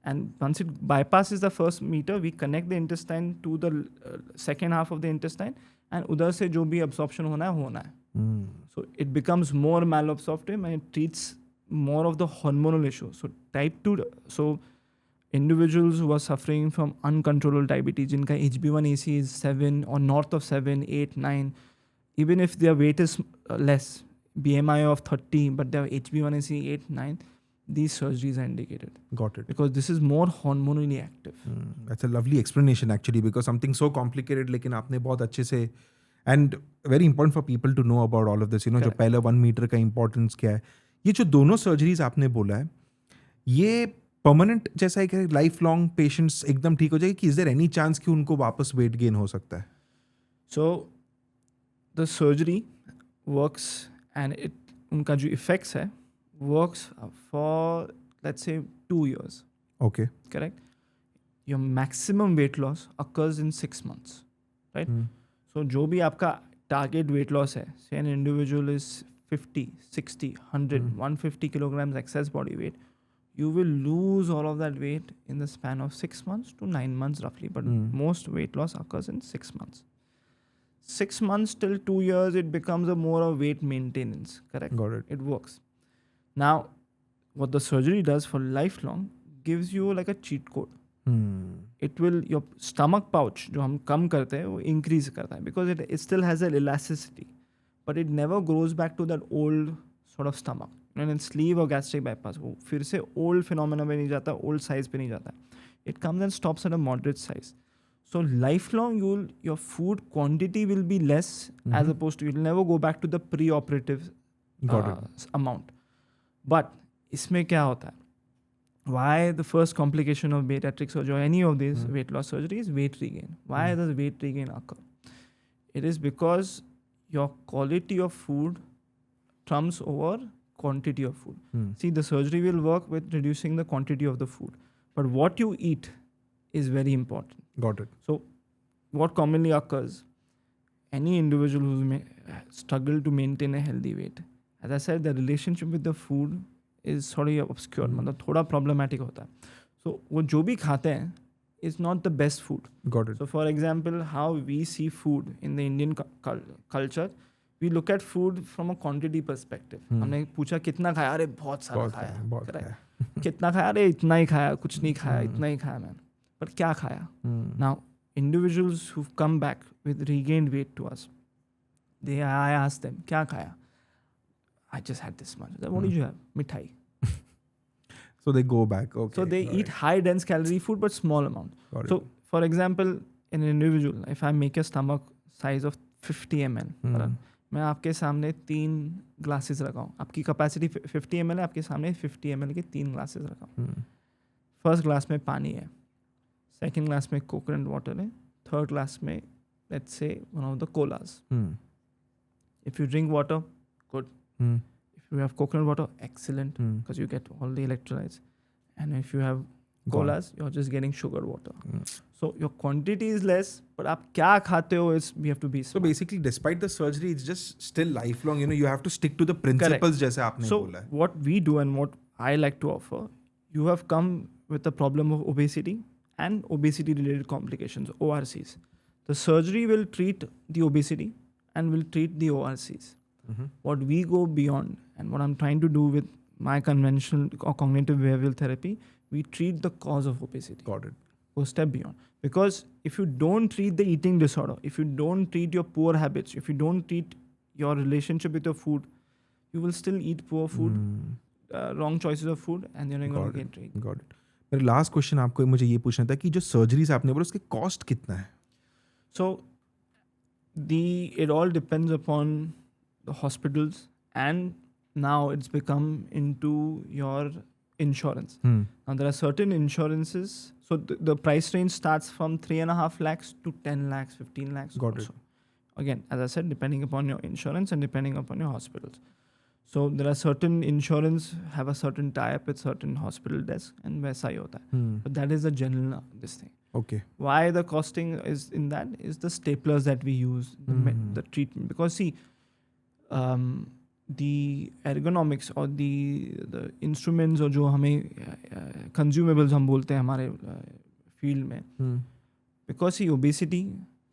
And once it bypasses the first meter, we connect the intestine to the second half of the intestine, and उधर से जो भी absorption होना है. So it becomes more malabsorptive and it treats more of the hormonal issue. So type 2, so individuals who are suffering from uncontrolled diabetes, जिनका HbA1c is 7 or north of 7, 8, 9, even if their weight is less, BMI of 30, but their HbA1c 8, 9, these surgeries are indicated.
Got it.
Because this is more hormonally active.
That's a lovely explanation actually, because something so complicated, लेकिन आपने बहुत अच्छे से, and very important for people to know about all of this, जो पहला 1 meter का importance क्या है. ये जो दोनों surgeries आपने बोला है, ये परमानेंट जैसा है कि लाइफ लॉन्ग पेशेंट्स एकदम ठीक हो जाएगी, कि इज देयर एनी चांस कि उनको वापस वेट गेन हो सकता है?
So the surgery works and उनका जो इफेक्ट्स है works for let's say 2 years.
Okay,
correct. Your maximum weight loss occurs in 6 months, right? So जो भी आपका टारगेट वेट लॉस है, say an individual is 50, 60, 100, 150 kilograms excess body weight, you will lose all of that weight in the span of 6 months to 9 months roughly. But most weight loss occurs in 6 months. 6 months till 2 years, it becomes a more of weight maintenance. Correct?
Got it.
It works. Now, what the surgery does for lifelong gives you like a cheat code. It will, your stomach pouch, जो हम कम करते हैं, वो increase करता है, because it still has an elasticity, but it never goes back to that old sort of stomach. And in sleeve or gastric bypass, वो फिर से old phenomena पे नहीं जाता, old size पे नहीं जाता. It comes and stops at a moderate size. So lifelong, your food quantity will be less, as opposed to, you'll never go back to the pre-operative amount. But इसमें क्या होता है? Why the first complication of bariatric surgery or any of these weight loss surgery is weight regain. Why does weight regain occur? It is because your quality of food trumps over quantity of food. See, the surgery will work with reducing the quantity of the food, but what you eat is very important.
Got it.
So what commonly occurs, any individual who's struggled to maintain a healthy weight, as I said, the relationship with the food is sort of obscure, मतलब थोड़ा problematic होता है. So वो जो भी खाते हैं is not the best food.
Got it.
So for example, how we see food in the Indian culture, we look at food from a quantity perspective. हमने पूछा कितना खाया, अरे बहुत सारा खाया. कितना खाया, अरे इतना ही खाया, कुछ नहीं खाया, इतना ही खाया मैंने. But क्या खाया? Now, individuals who've come back with regained weight to us, I asked them, "Kya khaya?" I just had this much. What did you have? Mithai.
So they go back. Okay.
So they eat high dense calorie food but small amount.
Got
So
it.
for example, in an individual, if I make a stomach size of 50 ml, मैं आपके सामने 3 glasses लगाऊं, आपकी capacity 50 ml है, आपके सामने 50 ml के 3 glasses लगाऊं. First glass में पानी है, second glass में coconut water है, third glass में let's say one of the colas. If you drink water, good. If you have coconut water, excellent, because you get all the electrolytes. And if you have colas, you're just getting sugar water. So your quantity is less, but आप क्या खाते हो is we have to be smart.
So basically, despite the surgery, it's just still lifelong. You have to stick to the principles. जैसे आपने बोला है.
So what we do and what I like to offer, you have come with the problem of obesity and obesity-related complications, ORCs. The surgery will treat the obesity and will treat the ORCs. What we go beyond and what I'm trying to do with my conventional or cognitive behavioral therapy, we treat the cause of obesity.
Got it.
Go a step beyond. Because if you don't treat the eating disorder, if you don't treat your poor habits, if you don't treat your relationship with your food, you will still eat poor food, wrong choices of food, and you're not going to get weight.
Got it. मेरा last question आपको मुझे ये पूछना था कि जो surgeries आपने बोला उसके कॉस्ट कितना है?
So it all depends upon the hospitals, and now it's become into your insurance. Now there are certain insurances, so the price range starts from 3.5 lakhs to 10 lakhs, 15 lakhs.
Got
also. Again, as I said, depending upon your insurance and depending upon your hospitals. So there are certain insurance have a certain tie-up with certain hospital desks, and वैसा ही होता है. But that is the general this thing.
Okay.
Why the costing is in that is the staplers that we use, the treatment. Because see, the ergonomics or the instruments और जो हमें consumables हम बोलते हैं हमारे field में, because see obesity,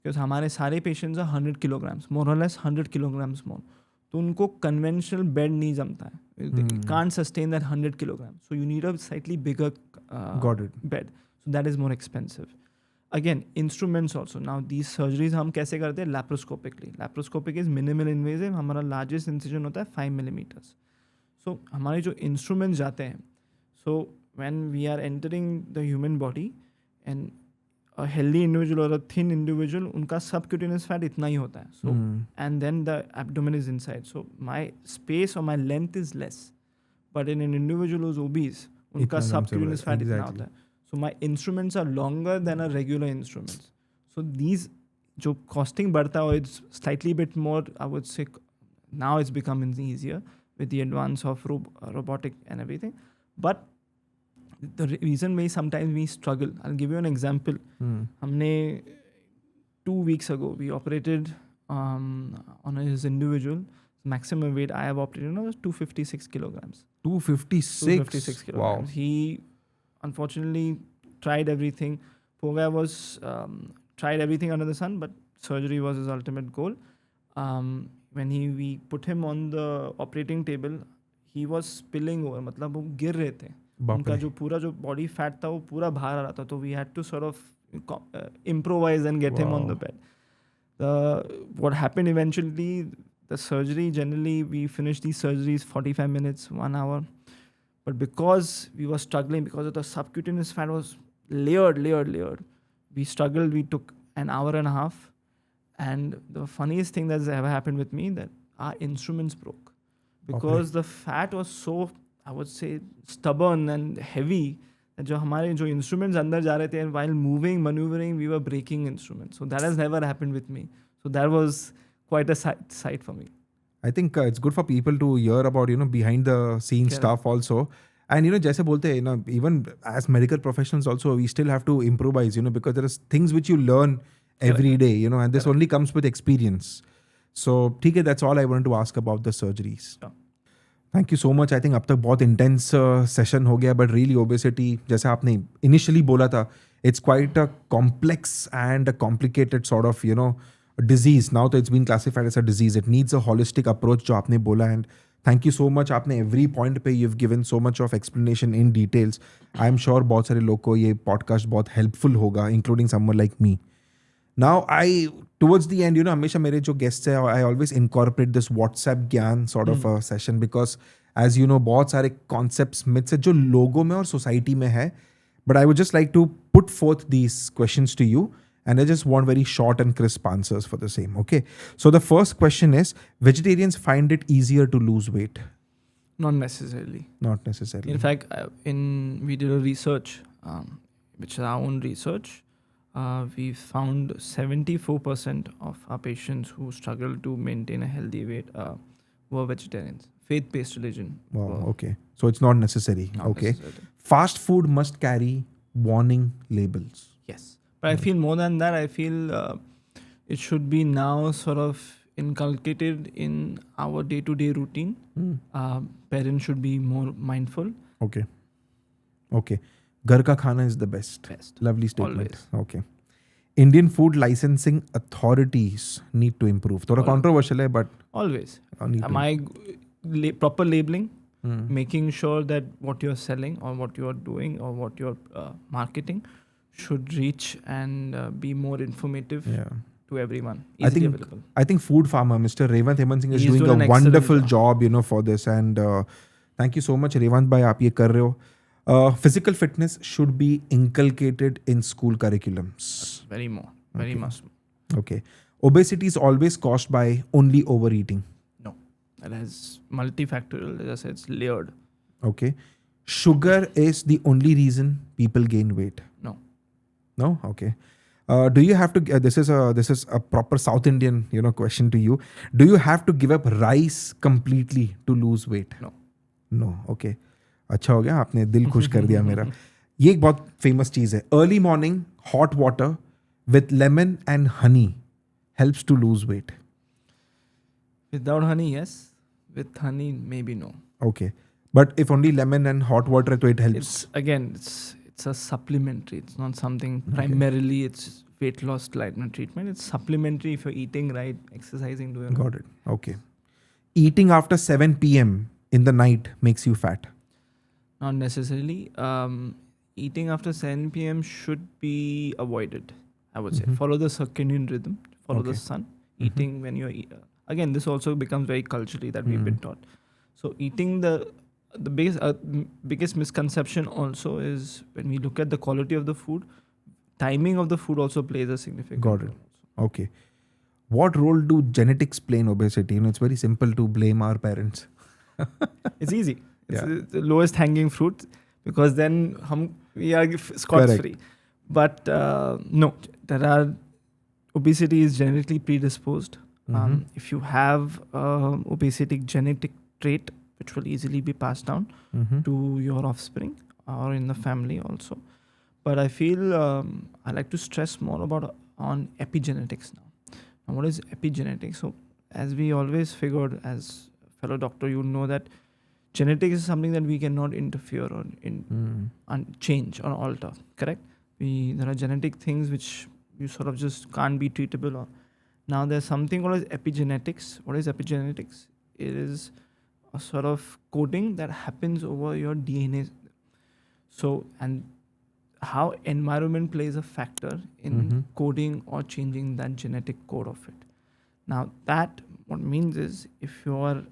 because हमारे सारे patients are 100 kilograms, more or less 100 kilograms more. तो उनको conventional bed नहीं जमता है. You can't sustain that 100 kilograms. So you need a slightly bigger bed. So that is more expensive. Again, instruments also. Now these surgeries हम कैसे करते हैं? Laparoscopically. Laparoscopic is minimal invasive. हमारा largest incision होता है 5 millimeters. So हमारे जो instruments जाते हैं, so when we are entering the human body and a healthy individual or a thin individual, उनका subcutaneous fat इतना ही होता है. So and then the abdomen is inside. So my space or my length is less. But in an individual who's obese, उनका subcutaneous fat इतना होता है. So my instruments are longer than a regular instruments. So these जो costing बढ़ता है, it's slightly bit more, I would say, now it's becoming easier with the advance of robotic and everything. But the reason why sometimes we struggle, I'll give you an example. हमने 2 weeks ago, we operated on his individual. Maximum weight I have operated on was 256 kilograms.
256
kilograms.
Wow.
He unfortunately tried everything. Poor guy was tried everything under the sun, but surgery was his ultimate goal. When we put him on the operating table, he was spilling over. मतलब वो गिर रहे थे. उनका जो पूरा जो body fat था वो पूरा बाहर आ रहा था. तो we had to sort of improvise and get him on the bed. What happened eventually, the surgery, generally we finished these surgeries 45 minutes, 1 hour. But because we were struggling, because of the subcutaneous fat was layered, we struggled. We took an hour and a half. And the funniest thing that's ever happened with me, that our instruments broke. Because the fat was so, I would say, stubborn and heavy, that जो हमारे जो instruments अंदर जा रहे थे, and while moving, maneuvering, we were breaking instruments. So that has never happened with me. So that was quite a sight for me.
I think it's good for people to hear about, behind the scenes stuff also. And, जैसे बोलते हैं, even as medical professionals also, we still have to improvise, because there are things which you learn every day, and this only comes with experience. So, okay, that's all I wanted to ask about the surgeries.
Sure.
Thank you so much. I think अब तक बहुत intense session हो गया, but really obesity, जैसे आपने initially बोला था, it's quite a complex and a complicated sort of, a disease. Now that it's been classified as a disease, it needs a holistic approach जो आपने बोला, and thank you so much. आपने every point पे you've given so much of explanation in details. I'm sure बहुत सारे लोग को ये podcast बहुत helpful होगा, including someone like me. Now, towards the end, हमेशा मेरे जो guests हैं, I always incorporate this WhatsApp ज्ञान sort of a session because, as you know, बहुत सारे concepts, myths हैं जो लोगों में और society में है. But I would just like to put forth these questions to you, and I just want very short and crisp answers for the same. Okay. So the first question is: vegetarians find it easier to lose weight?
Not necessarily.
Not necessarily.
In fact, we did a research, which is our own research. We found 74% of our patients who struggle to maintain a healthy weight were vegetarians. Faith-based religion.
Wow. Okay. So it's not necessary.
Not
Okay.
necessarily.
Fast food must carry warning labels.
Yes. But I feel more than that, I feel it should be now sort of inculcated in our day-to-day routine. Parents should be more mindful.
Okay. Okay. Ghar ka khana is the best. Lovely statement.
Always.
Okay. Indian food licensing authorities need to improve. Thoda controversial hai, but
Always.
need to
Proper labeling, making sure that what you're selling or what you're doing or what you're marketing should reach and be more informative
yeah.
to everyone.
I
Easily
think
available.
I think food farmer Mr. Revant Hemant Singh is
He's
doing
doing
a
an excellent
wonderful
job.
job, for this, and thank you so much, Revant bhai. आप ये कर रहे हो. Physical fitness should be inculcated in school curriculums.
Very much.
Okay. Obesity is always caused by only overeating.
No. That has multifactorial, as I said, it's layered.
Okay. Sugar is the only reason people gain weight.
No.
No? Okay. Do you have to? This is a proper South Indian question to you. Do you have to give up rice completely to lose weight?
No.
No. Okay. अच्छा हो गया, आपने दिल खुश कर दिया मेरा. ये एक बहुत फेमस चीज है. Early morning hot water with lemon and honey helps to lose weight.
Without honey, yes. With honey, maybe no.
Okay. But if only lemon and hot water, so it helps.
It's a supplementary. It's not something primarily. It's weight loss treatment. It's supplementary if you're eating right, exercising, doing.
Got it. Okay. Eating after 7 p.m. in the night makes you fat.
Not necessarily. Eating after 7 p.m. should be avoided, I would say. Follow the circadian rhythm. Follow the sun. Eating when you're... again, this also becomes very culturally that we've been taught. So eating the biggest misconception also is when we look at the quality of the food, timing of the food also plays a significant
Got it.
role.
Okay. What role do genetics play in obesity? It's very simple to blame our parents.
It's easy. It's the lowest hanging fruit because then we are scot-free. But no, obesity is genetically predisposed. If you have obesity genetic trait, which will easily be passed down to your offspring or in the family also. But I feel I like to stress more on epigenetics now. Now, what is epigenetics? So, as we always figured, as a fellow doctor, you know that genetics is something that we cannot interfere and change or alter. Correct? There are genetic things which you sort of just can't be treatable on. Now, there's something called as epigenetics. What is epigenetics? It is a sort of coding that happens over your DNA. So, and how environment plays a factor in coding or changing that genetic code of it. Now, that what means is if you are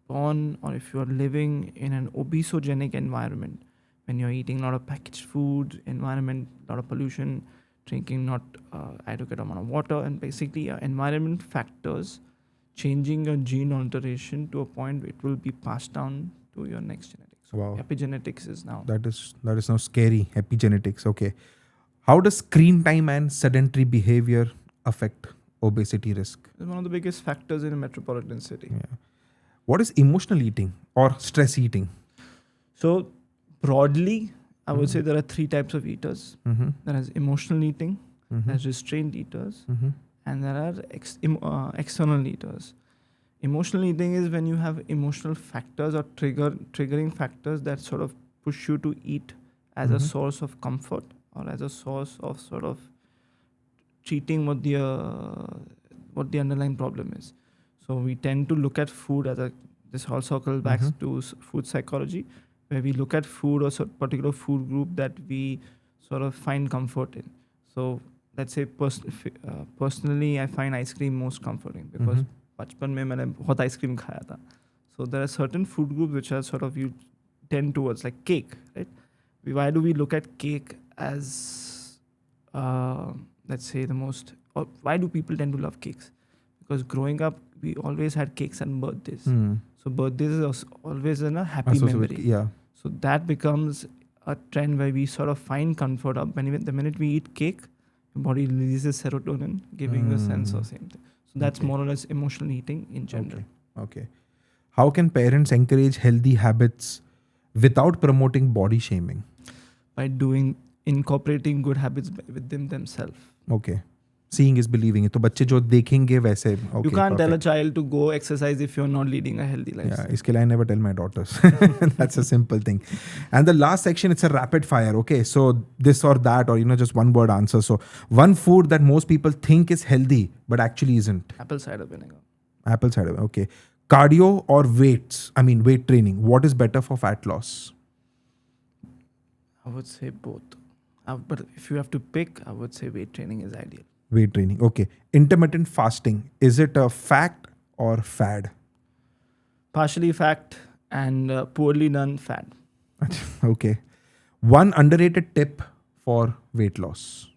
born or if you are living in an obesogenic environment, when you're eating a lot of packaged food, environment, a lot of pollution, drinking not adequate amount of water, and basically your environment factors changing your gene alteration to a point where it will be passed down to your next genetics. So
Wow.
epigenetics is now.
That is now scary. Epigenetics. Okay. How does screen time and sedentary behavior affect obesity risk?
It's one of the biggest factors in a metropolitan city.
Yeah. What is emotional eating or stress eating?
So broadly, I would say there are 3 types of eaters. There is emotional eating, there's restrained eaters, and there are external eaters. Emotional eating is when you have emotional factors or triggering factors that sort of push you to eat as a source of comfort or as a source of sort of treating what the underlying problem is. So we tend to look at food as this whole circle back to food psychology, where we look at food or particular food group that we sort of find comfort in. So let's say personally I find ice cream most comforting because बचपन में मैंने बहुत ice cream खाया था. So there are certain food groups which are sort of you tend towards, like cake, right? Why do we look at cake as let's say the most, or why do people tend to love cakes? Because growing up we always had cakes and birthdays. So birthdays is always a happy memory. So that becomes a trend where we sort of find comfort up when the minute we eat cake, your body releases serotonin, giving you a sense of same thing. So that's more or less emotional eating in general.
Okay. How can parents encourage healthy habits without promoting body shaming?
By incorporating good habits with themselves.
Okay. Seeing is believing. तो बच्चे जो देखेंगे वैसे. Okay,
you can't tell a child to go exercise if you're not leading a healthy life.
Yeah, इसके लिए I never tell my daughters. That's a simple thing. And the last section, it's a rapid fire. Okay, so this or that, or just one word answer. So one food that most people think is healthy but actually isn't.
Apple cider vinegar.
Apple cider. Okay. Cardio or weight training. What is better for fat loss?
I would say both. But if you have to pick, I would say weight training is ideal.
Weight training. Okay. Intermittent fasting. Is it a fact or fad?
Partially fact and poorly done fad.
Okay. One underrated tip for weight loss.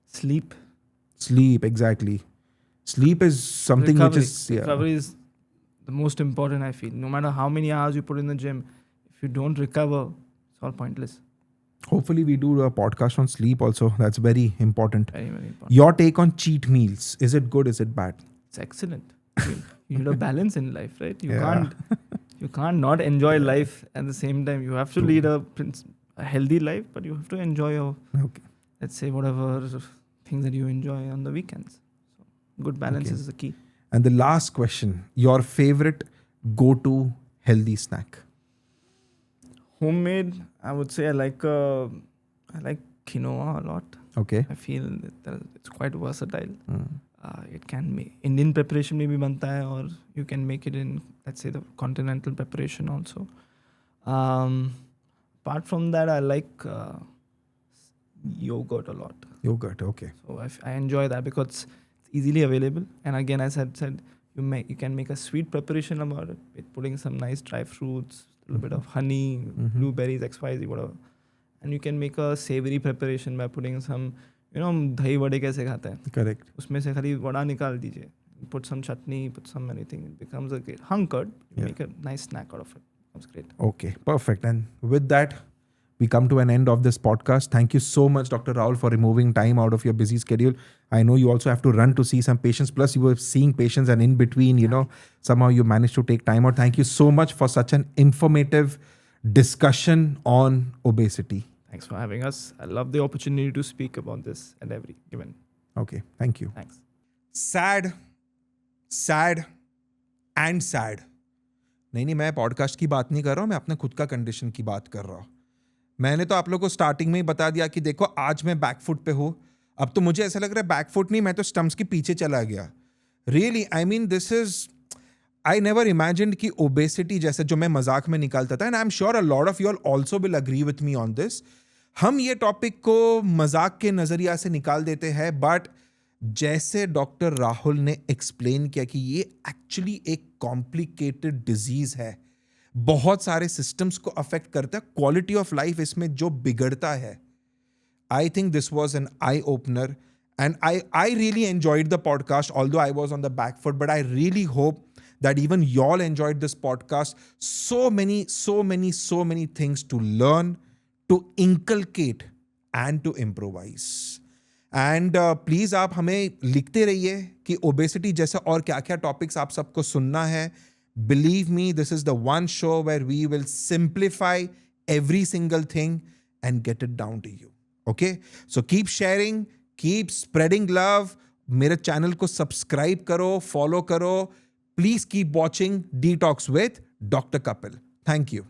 Sleep.
Sleep, exactly. Sleep is something
recovery.
which is... Yeah.
Recovery is the most important, I feel. No matter how many hours you put in the gym, if you don't recover, it's all pointless.
Hopefully we do a podcast on sleep also. That's very important.
Very, very important.
Your take on cheat meals. Is it good? Is it bad?
It's excellent. You need a balance in life, right? You can't not enjoy life at the same time. You have to lead a healthy life, but you have to enjoy your, let's say, whatever things that you enjoy on the weekends. So good balance is the key.
And the last question, your favorite go-to healthy snack?
Homemade, I would say I like quinoa a lot.
Okay.
I feel that it's quite versatile. It can be Indian preparation maybe banta hai, or you can make it in, let's say, the continental preparation also. Apart from that, I like yogurt a lot.
Yogurt, okay.
So I enjoy that because it's easily available. And again, as I said, you can make a sweet preparation about it with putting some nice dry fruits, a little bit of honey, blueberries, XYZ, whatever. And you can make a savory preparation by putting some, dahi vade kaise khate hain.
Correct.
Usme se khali vada nikal dijiye. Put some chutney, put some anything. It becomes a great hunkered. You make a nice snack out of it. It becomes great.
Okay, perfect. And with that, we come to an end of this podcast. Thank you so much, Dr. Rahul, for removing time out of your busy schedule. I know you also have to run to see some patients. Plus, you were seeing patients, and in between, somehow you managed to take time out. Thank you so much for such an informative discussion on obesity.
Thanks for having us. I love the opportunity to speak about this at every given.
Okay, thank you.
Thanks.
Sad and sad. नहीं, मैं podcast की बात नहीं कर रहा हूँ, मैं अपने खुद का कंडीशन की बात कर रहा हूँ. मैंने तो आप लोगों को स्टार्टिंग में ही बता दिया कि देखो आज मैं बैकफुट पे हूँ. अब तो मुझे ऐसा लग रहा है बैकफुट नहीं, मैं तो स्टम्प्स के पीछे चला गया. Really, I mean this is, I never imagined कि ओबेसिटी जैसे जो मैं मजाक में निकालता था, and I am sure a lot of you all also will agree with me on this. हम ये टॉपिक को मजाक के नजरिया से निकाल देते हैं, बट जैसे डॉक्टर राहुल ने एक्सप्लेन किया कि ये एक्चुअली एक कॉम्प्लिकेटेड डिजीज है, बहुत सारे सिस्टम्स को अफेक्ट करता है, क्वालिटी ऑफ लाइफ इसमें जो बिगड़ता है. I think this was an eye opener, and I really enjoyed the podcast, although I was on the back foot, but I really hope that even y'all enjoyed this podcast. So many things to learn, to inculcate and to improvise. And please आप हमें लिखते रहिए कि obesity जैसे और क्या क्या topics आप सबको सुनना है. Believe me, this is the one show where we will simplify every single thing and get it down to you. Okay? So keep sharing, keep spreading love. मेरे चैनल को सब्सक्राइब करो, फॉलो करो. Please keep watching DTalks with Dr. Kapil. Thank you.